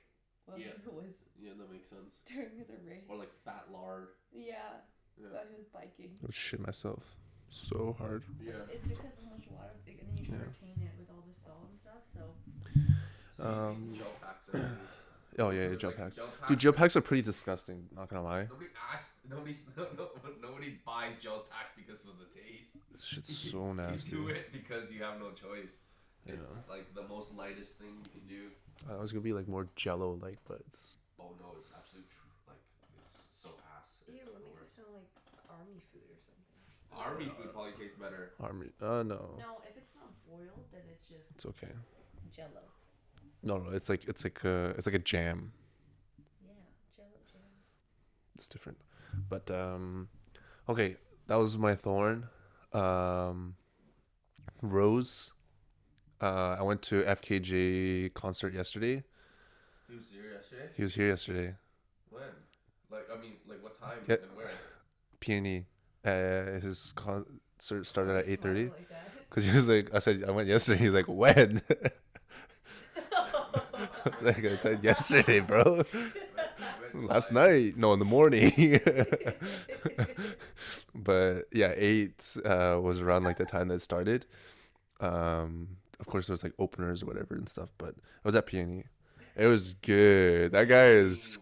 while Yeah. he was Yeah, that makes sense. during the race. Or like fat lard. Yeah, Yeah. while he was biking. I would shit myself so hard. Yeah. It's because how much water, and then you try to Yeah. retain it with all the salt and stuff. So So you need gel packs, I think. Oh yeah, There's, gel like, packs. gel Dude, gel packs are pretty disgusting. Not gonna lie. Nobody buys gel packs because of the taste. This shit's so nasty. You do it because you have no choice. Yeah. It's like the most lightest thing you can do. I was gonna be like more Jello like, but it's Oh no, it's absolute like it's so ass. ew, It's it the makes it worst. sound like army food or something. Army food probably tastes better. army. No, No, if it's not boiled, then it's just it's okay. Jello. No, it's like a jam. Yeah, Jello jam. It's different, but okay, that was my thorn. Rose. I went to FKJ concert yesterday. He was here yesterday. He was here yesterday. When? Like what time Yeah. and where? P&E. His concert started at 8:30. Like that. Cause he was like, I said I went yesterday. He's like, when? I was like, I said yesterday, bro. Last night. No, in the morning. But yeah, 8 was around like the time that it started. Of course, there was like openers or whatever and stuff, but I was at Peony. It was good. That guy is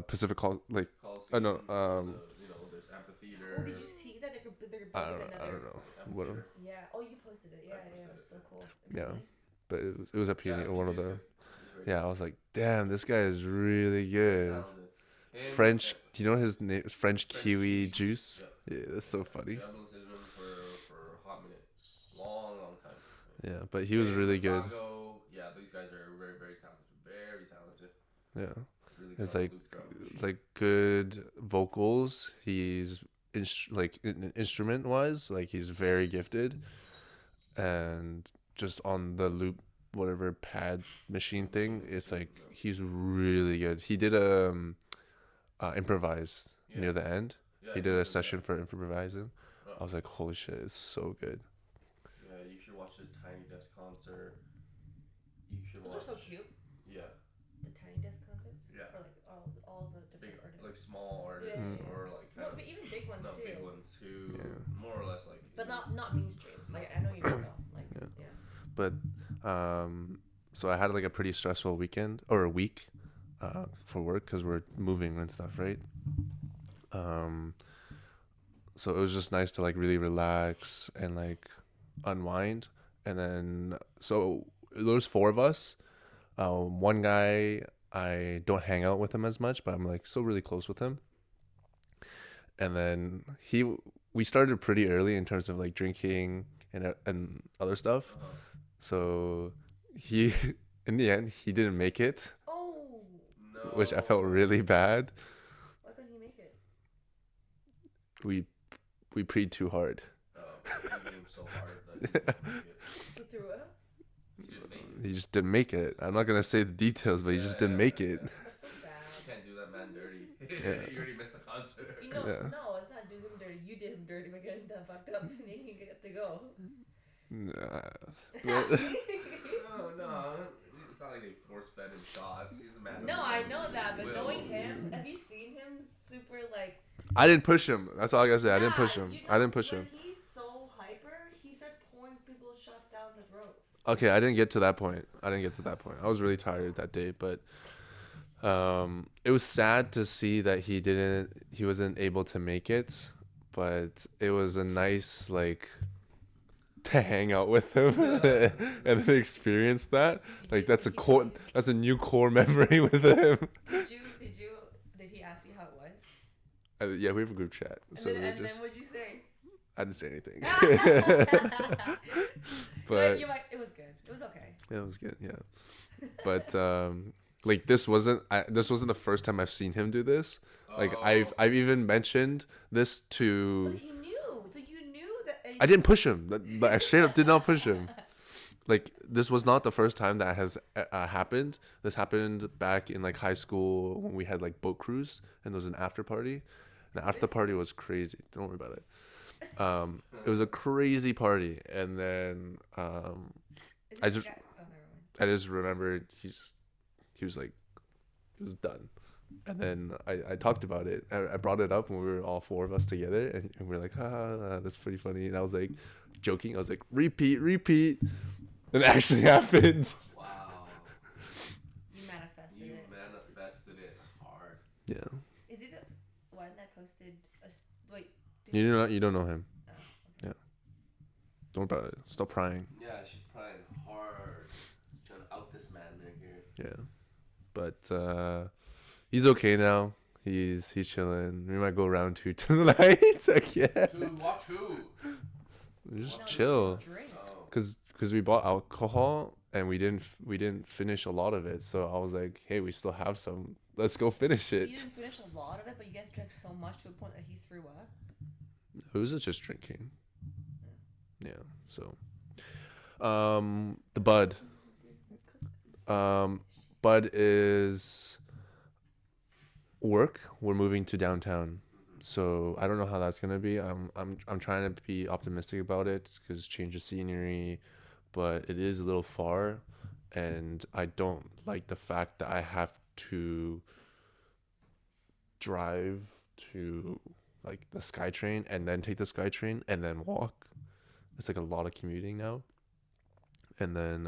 Pacific Col like Coliseum, no there's amphitheater. Oh, did you see that? They're I building don't another. know whatever. Yeah. Oh, you posted it. Yeah, yeah. It was so cool. Yeah. But it was at Peony or one of the. Yeah. Yeah, I was like, damn, this guy is really good. French, do you know his name? French kiwi juice. Yeah, that's so funny. I've been listening to him for a hot minute, long time. Yeah, but he was really good. Yeah, these guys are very, very talented. Very talented. Yeah, Really it's good like flute drum. like good vocals. He's instrument wise, like he's very gifted, and just on the loop whatever pad machine thing, it's like he's really good. He did improvise near the end. Yeah, He did a session for improvising. Oh. I was like, holy shit, it's so good. Yeah, you should watch the Tiny Desk concert. You should Those watch. are so cute. Yeah. The Tiny Desk concerts. Yeah. For like all the different artists. Like small artists or like no, but even big ones too. big ones too. Yeah. More or less like. But not mainstream. Like I know you don't know. Like yeah. But so I had like a pretty stressful weekend or a week for work because we're moving and stuff, right? So it was just nice to like really relax and like unwind. And then so there was 4 of us. One guy, I don't hang out with him as much, but I'm like still really close with him. And then we started pretty early in terms of like drinking and other stuff. So he, in the end, he didn't make it. Oh. No. Which I felt really bad. Why couldn't he make it? We preed too hard. Oh, he so hard that he didn't make it. He threw up. He didn't make it. He just didn't make it. I'm not gonna say the details, but he just didn't make it. That's so sad. You can't do that man dirty. Yeah. You already missed the concert. You know, Yeah. no, it's not do him dirty. You did him dirty by getting that fucked up, and he didn't get to go. Nah. No. It's not like they force fed him shots. He's a man. No, of his I own know that, but will. knowing him, have you seen him super like? I didn't push him. That's all I gotta say. I didn't Yeah, push him. you know, I didn't push when him. he's so hyper, he starts pouring people's shots down their throats. Okay, I didn't get to that point. I was really tired that day, but it was sad to see that he wasn't able to make it, but it was a nice like to hang out with him and then experience that. Like that's a new core memory with him. Did he ask you how it was? Yeah, we have a group chat. So And then what'd you say? I didn't say anything. But But it was good. It was okay. yeah, it was good. Yeah, but like this wasn't the first time I've seen him do this. Like I've even mentioned this So to. he knew. So you knew that. I didn't push him. I straight up did not push him. Like this was not the first time that has happened. This happened back in like high school when we had like boat cruise and there was an after party. The after party was crazy. Don't worry about it. It was a crazy party, and then I just I just remember he was like he was done, and then I talked about it. I brought it up when we were all four of us together, and we were like, that's pretty funny. And I was like joking. I was like, repeat, and it actually happened. Wow. You manifested it hard. Yeah. Is he the one that posted? Wait. You don't know him. Oh, okay. Yeah. Don't worry about it. Stop prying. Yeah, she's prying hard. Trying to out this man right here. Yeah. But he's okay now. He's chilling. We might go round 2 tonight again. To watch who? Just No, chill. just drink. Oh. Cause we bought alcohol and we didn't finish a lot of it. So I was like, hey, we still have some. Let's go finish it. You didn't finish a lot of it, but you guys drank so much to a point that he threw up. It was just drinking. Yeah. So, the bud. Bud is work. We're moving to downtown, so I don't know how that's gonna be. I'm trying to be optimistic about it because change of scenery, but it is a little far, and I don't like the fact that I have to drive to like the SkyTrain and then take the SkyTrain and then walk. It's like a lot of commuting now. And then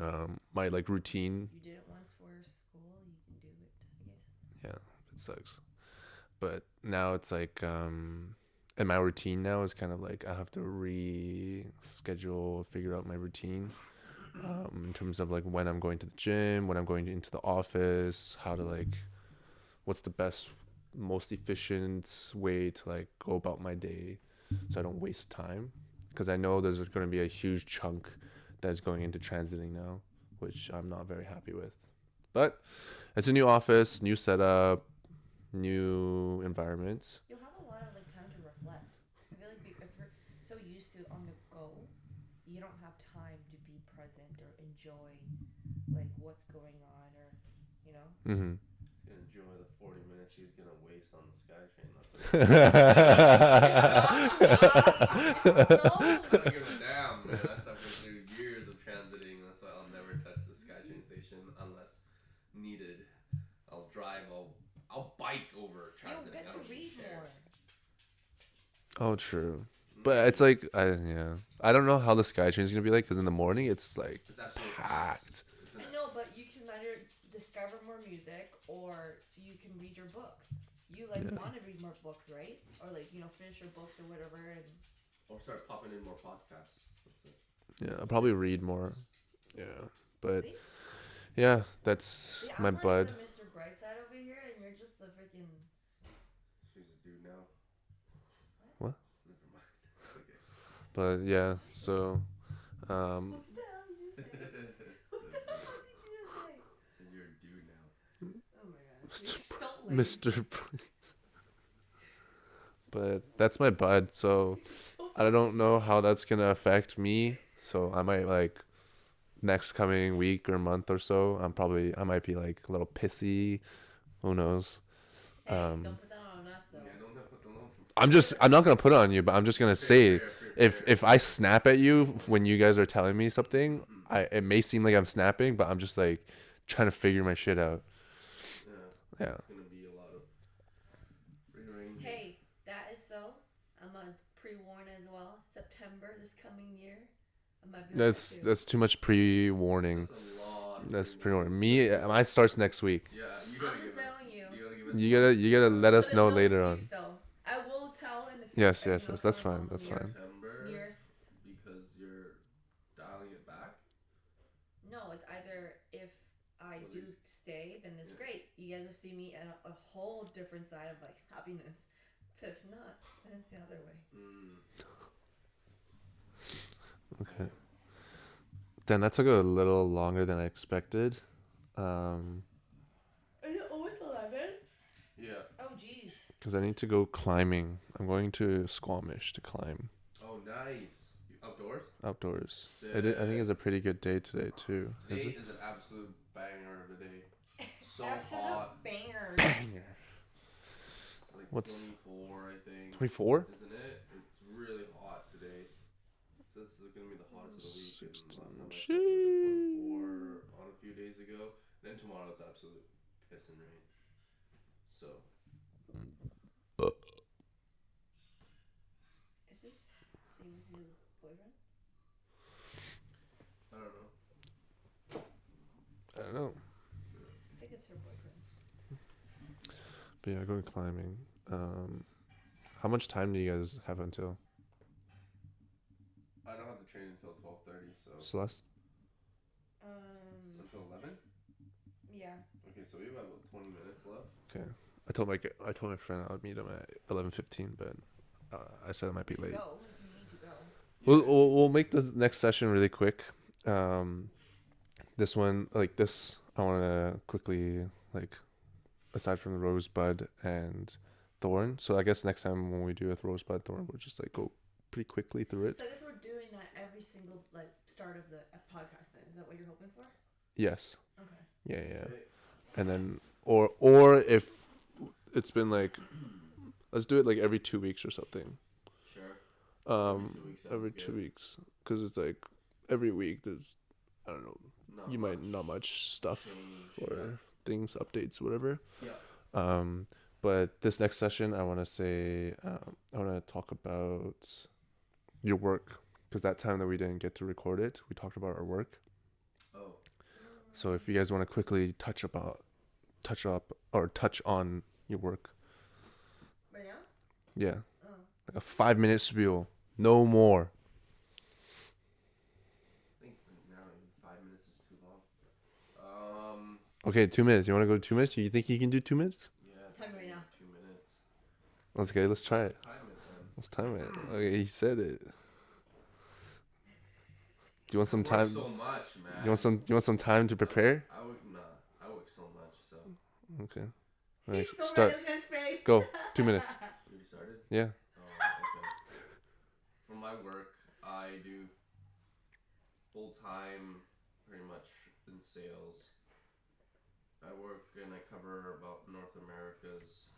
my like routine, You did it once for school. You can do it again. yeah, it sucks. But now it's like and my routine now is kind of like I have to reschedule, figure out my routine in terms of like when I'm going to the gym, when I'm going into the office, how to like what's the best most efficient way to like go about my day so I don't waste time, because I know there's going to be a huge chunk that's going into transiting now, which I'm not very happy with. But it's a new office, new setup, new environment. You'll have a lot of like time to reflect. I feel like if you're so used to on the go, you don't have time to be present or enjoy like what's going on, or you know. Mm-hmm. Enjoy the 40 minutes he's gonna waste on the SkyTrain. That's what I give a damn, man. I suffered through years of transiting. That's why I'll never touch the SkyTrain station unless needed. I'll drive. I'll bike over You'll transiting. get I to don't read care. more. Oh, true. But it's like I don't know how the SkyTrain's gonna be like, because in the morning it's like It's absolutely packed. I know, but you can either discover more music or you can read your book. You want to read more books, right? Or finish your books or whatever. And Or start popping in more podcasts. That's it. Yeah, I'll probably read more. Yeah, but See? yeah, that's Yeah, my I'm like bud. the Mr. Brightside over here, and you're just the freaking. She's a dude now. What? Never mind. It's okay. But yeah, so What the hell did you say? What the hell did you just say? Said you're a dude now. Oh my god. You're so lame. Mr. Prince. But that's my bud, so You're so I don't know how that's gonna affect me. So I might like next coming week or month or so, I might be like a little pissy. Who knows? Hey, Um, don't put that on us though. Yeah, don't put them on for I'm not gonna put it on you, but I'm just gonna say if fair. if I snap at you when you guys are telling me something, it may seem like I'm snapping, but I'm just like trying to figure my shit out. Yeah. Yeah. It's gonna be a lot of rearranging. Hey, that is so. I'm gonna pre-warn as well. September this coming year, I might be on that too. That's too much pre-warning. That's a lot of That's pre-warning. pre-warning. Mine starts next week. Yeah, I'm just telling you. you gotta give us You gotta let So us there's know no later on. excuse though. I will tell in the future. Yes, yes, yes. That's fine. That's fine. September Years. because you're dialing it back. No, it's either if I do stay, then it's great. You guys will see me at a whole different side of like happiness. But if not, then it's the other way. Okay. Then that took a little longer than I expected. Is it always 11? Yeah. Oh, jeez. Because I need to go climbing. I'm going to Squamish to climb Oh, nice. Outdoors? outdoors. Sick. I think it's a pretty good day today too. Today is an absolute banger of a day. So Absolute hot. banger. Banger. It's like What's 24, I think. 24? Isn't it? It's really hot today. So this is gonna be the hottest of the week. And last time I checked, it was like 24 on a few days ago. Then tomorrow it's absolute piss and rain. So. Is this Seems new boyfriend? I don't know. I don't know. I think it's her boyfriend. But yeah, going climbing. How much time do you guys have until? I don't have to train until 12:30, so. Celeste? Until 11? Yeah. Okay, so we have about 20 minutes left. Okay. I told my friend I would meet him at 11:15, but I said it might be late. Go if you need to go. We'll make the next session really quick. This one, like this, I want to quickly, like, aside from the rosebud and thorn. So I guess next time when we do a rosebud thorn, we'll just like go pretty quickly through it. So I guess we're doing that every single like start of the podcast. Then is that what you're hoping for? Yes. Okay. Yeah. And then, or if it's been like, let's do it like every 2 weeks or something. Sure. Every 2 weeks, because it's like every week there's, I don't know, not much stuff or things, updates, whatever. Yeah. But this next session, I want to say, I want to talk about your work, because that time that we didn't get to record it, we talked about our work. Oh. So if you guys want to quickly touch on your work. Right now? Yeah. Oh. Like a 5-minute spiel. No more. I think now even 5 minutes is too long. Okay, 2 minutes. You want to go 2 minutes? You think you can do 2 minutes? Yeah. Time right now. 2 minutes. Okay, let's try it. Time it then. Let's time it. Okay, he said it. Do you want some I work time? so much, man. You want some time to prepare? I work so much, so. Okay. He's so Start. red in his face. Go. 2 minutes. You already started? Yeah. Oh, okay. For my work, I do full time, pretty much in sales. I work and I cover about North America's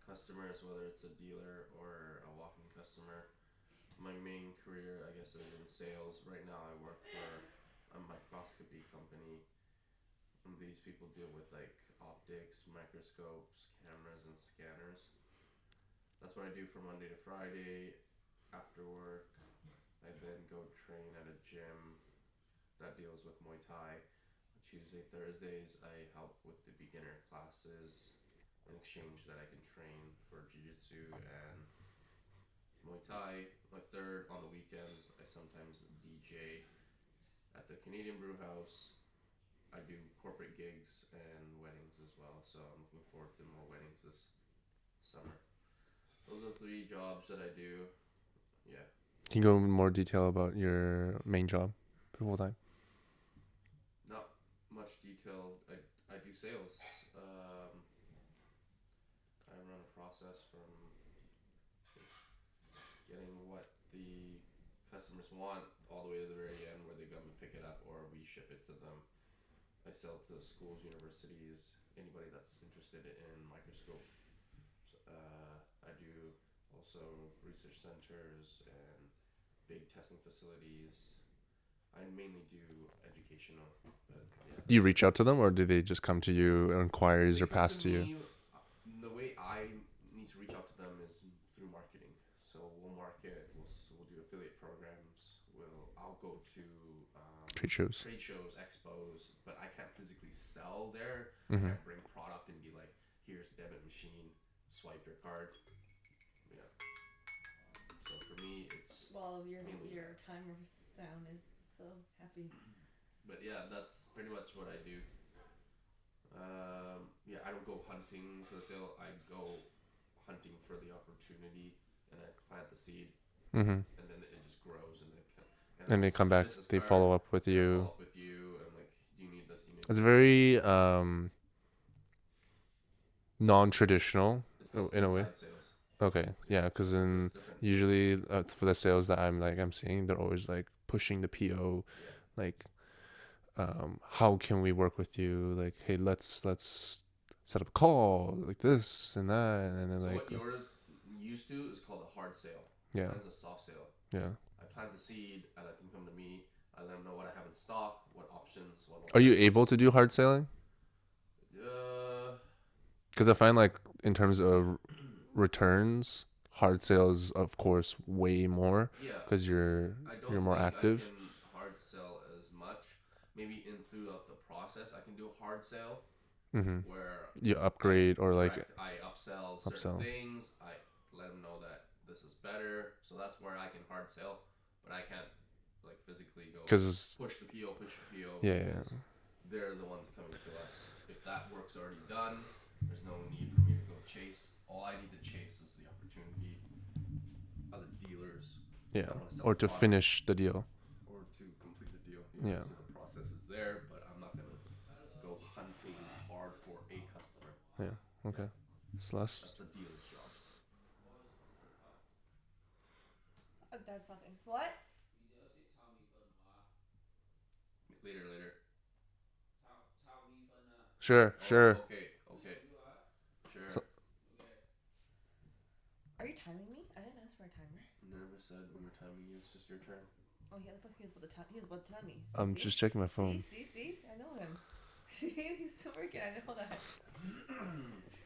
customers, whether it's a dealer or a walk-in customer. My main career, I guess, is in sales. Right now, I work for a microscopy company. And these people deal with like optics, microscopes, cameras, and scanners. That's what I do from Monday to Friday. After work, I then go train at a gym that deals with Muay Thai. Tuesday, Thursdays, I help with the beginner classes in exchange that I can train for Jiu-Jitsu and Muay Thai. My third, on the weekends, I sometimes DJ at the Canadian Brew House. I do corporate gigs and weddings as well, so I'm looking forward to more weddings this summer. Those are 3 jobs that I do. Yeah. Can you go in more detail about your main job for full time? Not much detail. I do sales. I run a process from getting what the customers want all the way to the very end where they come and pick it up, or we ship it to them. I sell to schools, universities, anybody that's interested in microscope. I do also research centers and big testing facilities. I mainly do educational, but yeah. Do you reach out to them, or do they just come to you, inquiries They are come to passed to you? me. The way I need to reach out to them is through marketing. So we'll market. We'll do affiliate programs. I'll go to Trade shows. trade shows, expos, but I can't physically sell there. I Mm-hmm. can't bring product and be like, here's a debit machine, swipe your card. Yeah. So for me, it's Well, mainly your that. timer sound is so happy. But yeah, that's pretty much what I do. Yeah, I don't go hunting for the sale. I go hunting for the opportunity, and I plant the seed, Mm-hmm. and then it just grows, and then And they they send come me a back. business They card. follow up with Yeah, you. follow up with you, and like, do you need this? Do you need It's this? very non-traditional It's called in a way. inside sales. Okay, yeah, because So then it's different. usually for the sales that I'm seeing, they're always like pushing the PO, Yeah. like, how can we work with you? Like, hey, let's set up a call like this and that, and then So like, what yours used to is called a hard sale. yeah, Mine's a soft sale. yeah. I plant the seed. I let them come to me. I let them know what I have in stock, what options, what Are you alternatives. able to do hard selling? Uh, Because I find like in terms of returns, hard sales, of course, way more yeah. because I you're don't more think I active. can hard sell as much. Maybe in throughout the process, I can do a hard sale Mm-hmm. where You I upgrade or like correct. I upsell certain upsell. things. I let them know that this is better. So that's where I can hard sell, but I can't like physically go Because push the PO yeah, because they're the ones coming to us. If that work's already done, there's no need for me to go chase. All I need to chase is the opportunity, other dealers yeah, that want to sell or the to product finish the deal. or to complete the deal. Yeah. Yeah, So the process is there, but I'm not gonna go hunting hard for a customer. yeah. Okay, it's less. That's a dealer's job. That's talking. What? Later. Sure, sure. Okay. Sure. So, Are you timing me? I didn't ask for a timer. Never said we were timing you. It's just your turn. Oh, he looked like he was about to time. He was about to time me. I'm just checking my phone. See. I know him. He's so working. I know that.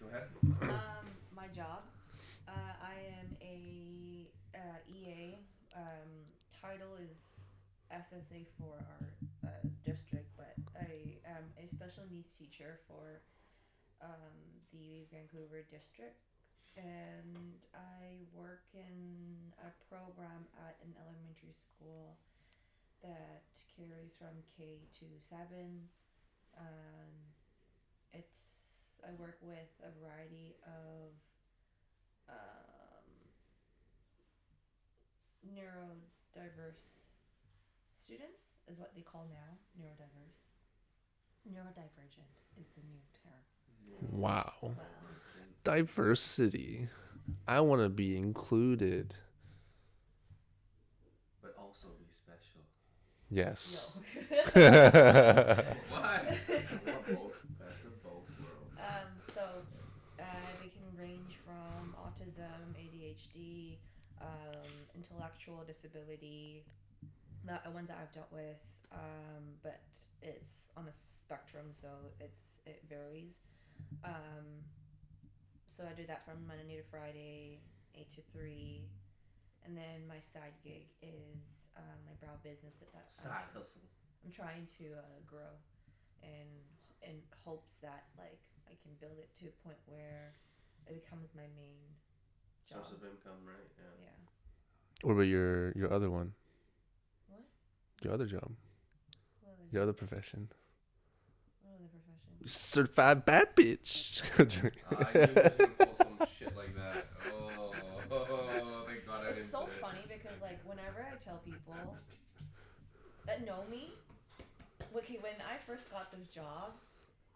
Go ahead. My job. I am a EA. Title is SSA for our district, but I am a special needs teacher for the Vancouver district, and I work in a program at an elementary school that carries from K to 7. I work with a variety of neurodiverse students, is what they call now. Neurodivergent is the new term. Wow, diversity. I want to be included. But also be special. Yes. Why? I want both. Best of both worlds. They can range from autism, ADHD, intellectual disability, the ones that I've dealt with, but it's on a spectrum, so it varies. So I do that from Monday to Friday, 8 to 3, and then my side gig is my brow business. Side hustle. I'm trying to grow, and in hopes that like I can build it to a point where it becomes my main job. Source of income, right? Yeah. Yeah. What about your other one? What? Your other job? What other Your job? other profession? What other profession? Certified bad bitch. I knew he was gonna pull some shit like that. Oh, thank God I It's didn't so say it. funny because like whenever I tell people that know me, okay, when I first got this job,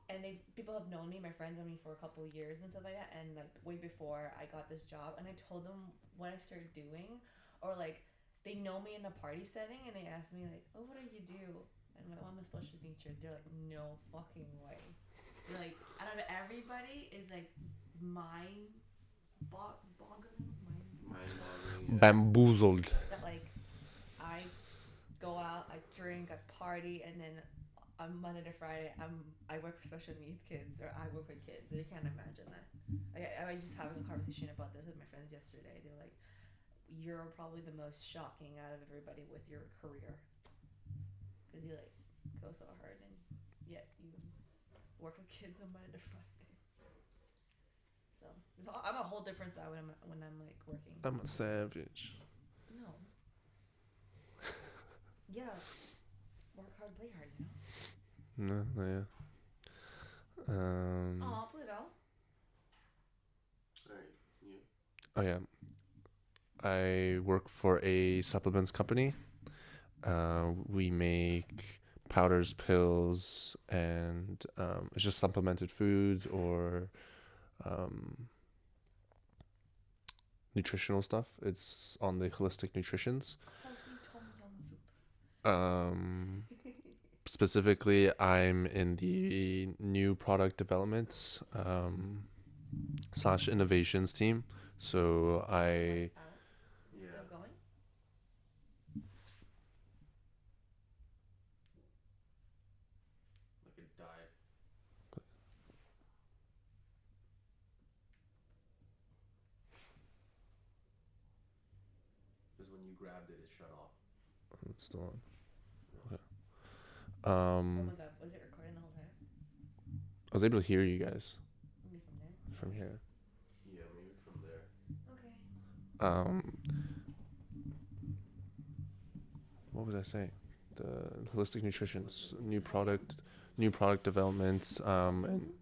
and people have known me, my friends know me for a couple of years and stuff like that, and like way before I got this job, and I told them what I started doing, or like they know me in a party setting and they ask me like, "Oh, what do you do?" And I'm like, "Oh, I'm a special teacher." They're like, "No fucking way." They're like, out of everybody is like mind boggling, Mind boggling. Yeah. Bamboozled. that like I go out, I drink, I party, and then on Monday to Friday, I work for special needs kids or I work with kids. They can't imagine that. I was just having a conversation about this with my friends yesterday. They're like, "You're probably the most shocking out of everybody with your career, because you like go so hard and yet you work with kids on Monday to Friday." So I'm a whole different side when I'm like working. I'm a savage. No. Yeah. Work hard, play hard. You know. No, yeah. Oh, Pluto. Alright, you. Oh yeah. I work for a supplements company. We make powders, pills, and it's just supplemented foods or nutritional stuff. It's on the holistic nutritions. Healthy tom yum soup. Specifically, I'm in the new product development / innovations team. So I Is it Yeah. still going? Like it died. Because when you grabbed it, it shut off. it's still on. Okay. Oh my god, was it recording the whole time? I was able to hear you guys Maybe from there. from here. Yeah, maybe from there. Okay. What was I saying? The holistic nutritions, new product developments. And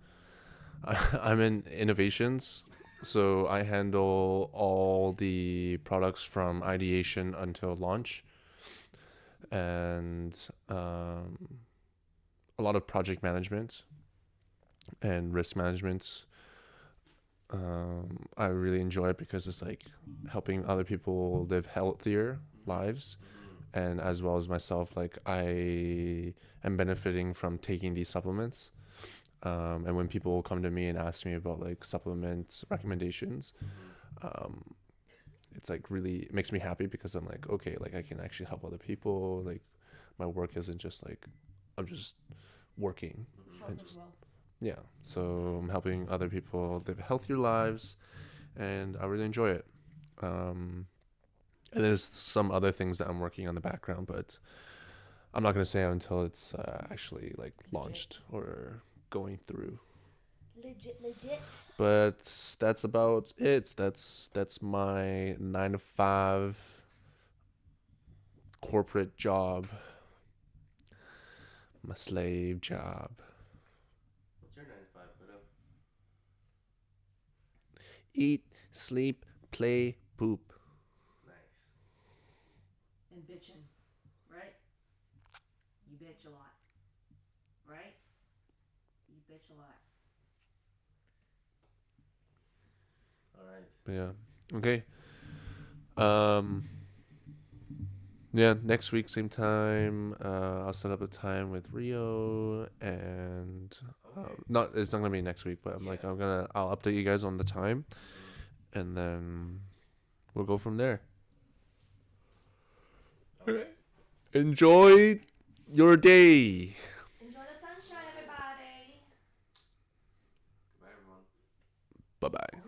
I'm in innovations, so I handle all the products from ideation until launch, and a lot of project management and risk management. I really enjoy it because it's like helping other people live healthier lives, and as well as myself, like I am benefiting from taking these supplements. And when people come to me and ask me about like supplement recommendations, it's like really it makes me happy because I'm like, okay, like I can actually help other people. Like my work isn't just like I'm just working. Health And as just, well. yeah, so I'm helping other people live healthier lives, and I really enjoy it. And there's some other things that I'm working on the background, but I'm not gonna say it until it's actually like launched or going through. Legit. But that's about it. That's my 9 to 5 corporate job, my slave job. What's your 9 to 5, Pluto? Eat, sleep, play, poop. Nice. And bitching, right? You bitch a lot, right? You bitch a lot. Alright. But yeah. Okay. Yeah, next week same time. I'll set up a time with Rio, and Okay. not it's not gonna be next week, but Yeah. I'll update you guys on the time, and then we'll go from there. Okay. Enjoy your day. Enjoy the sunshine, everybody. Goodbye, everyone. Bye bye.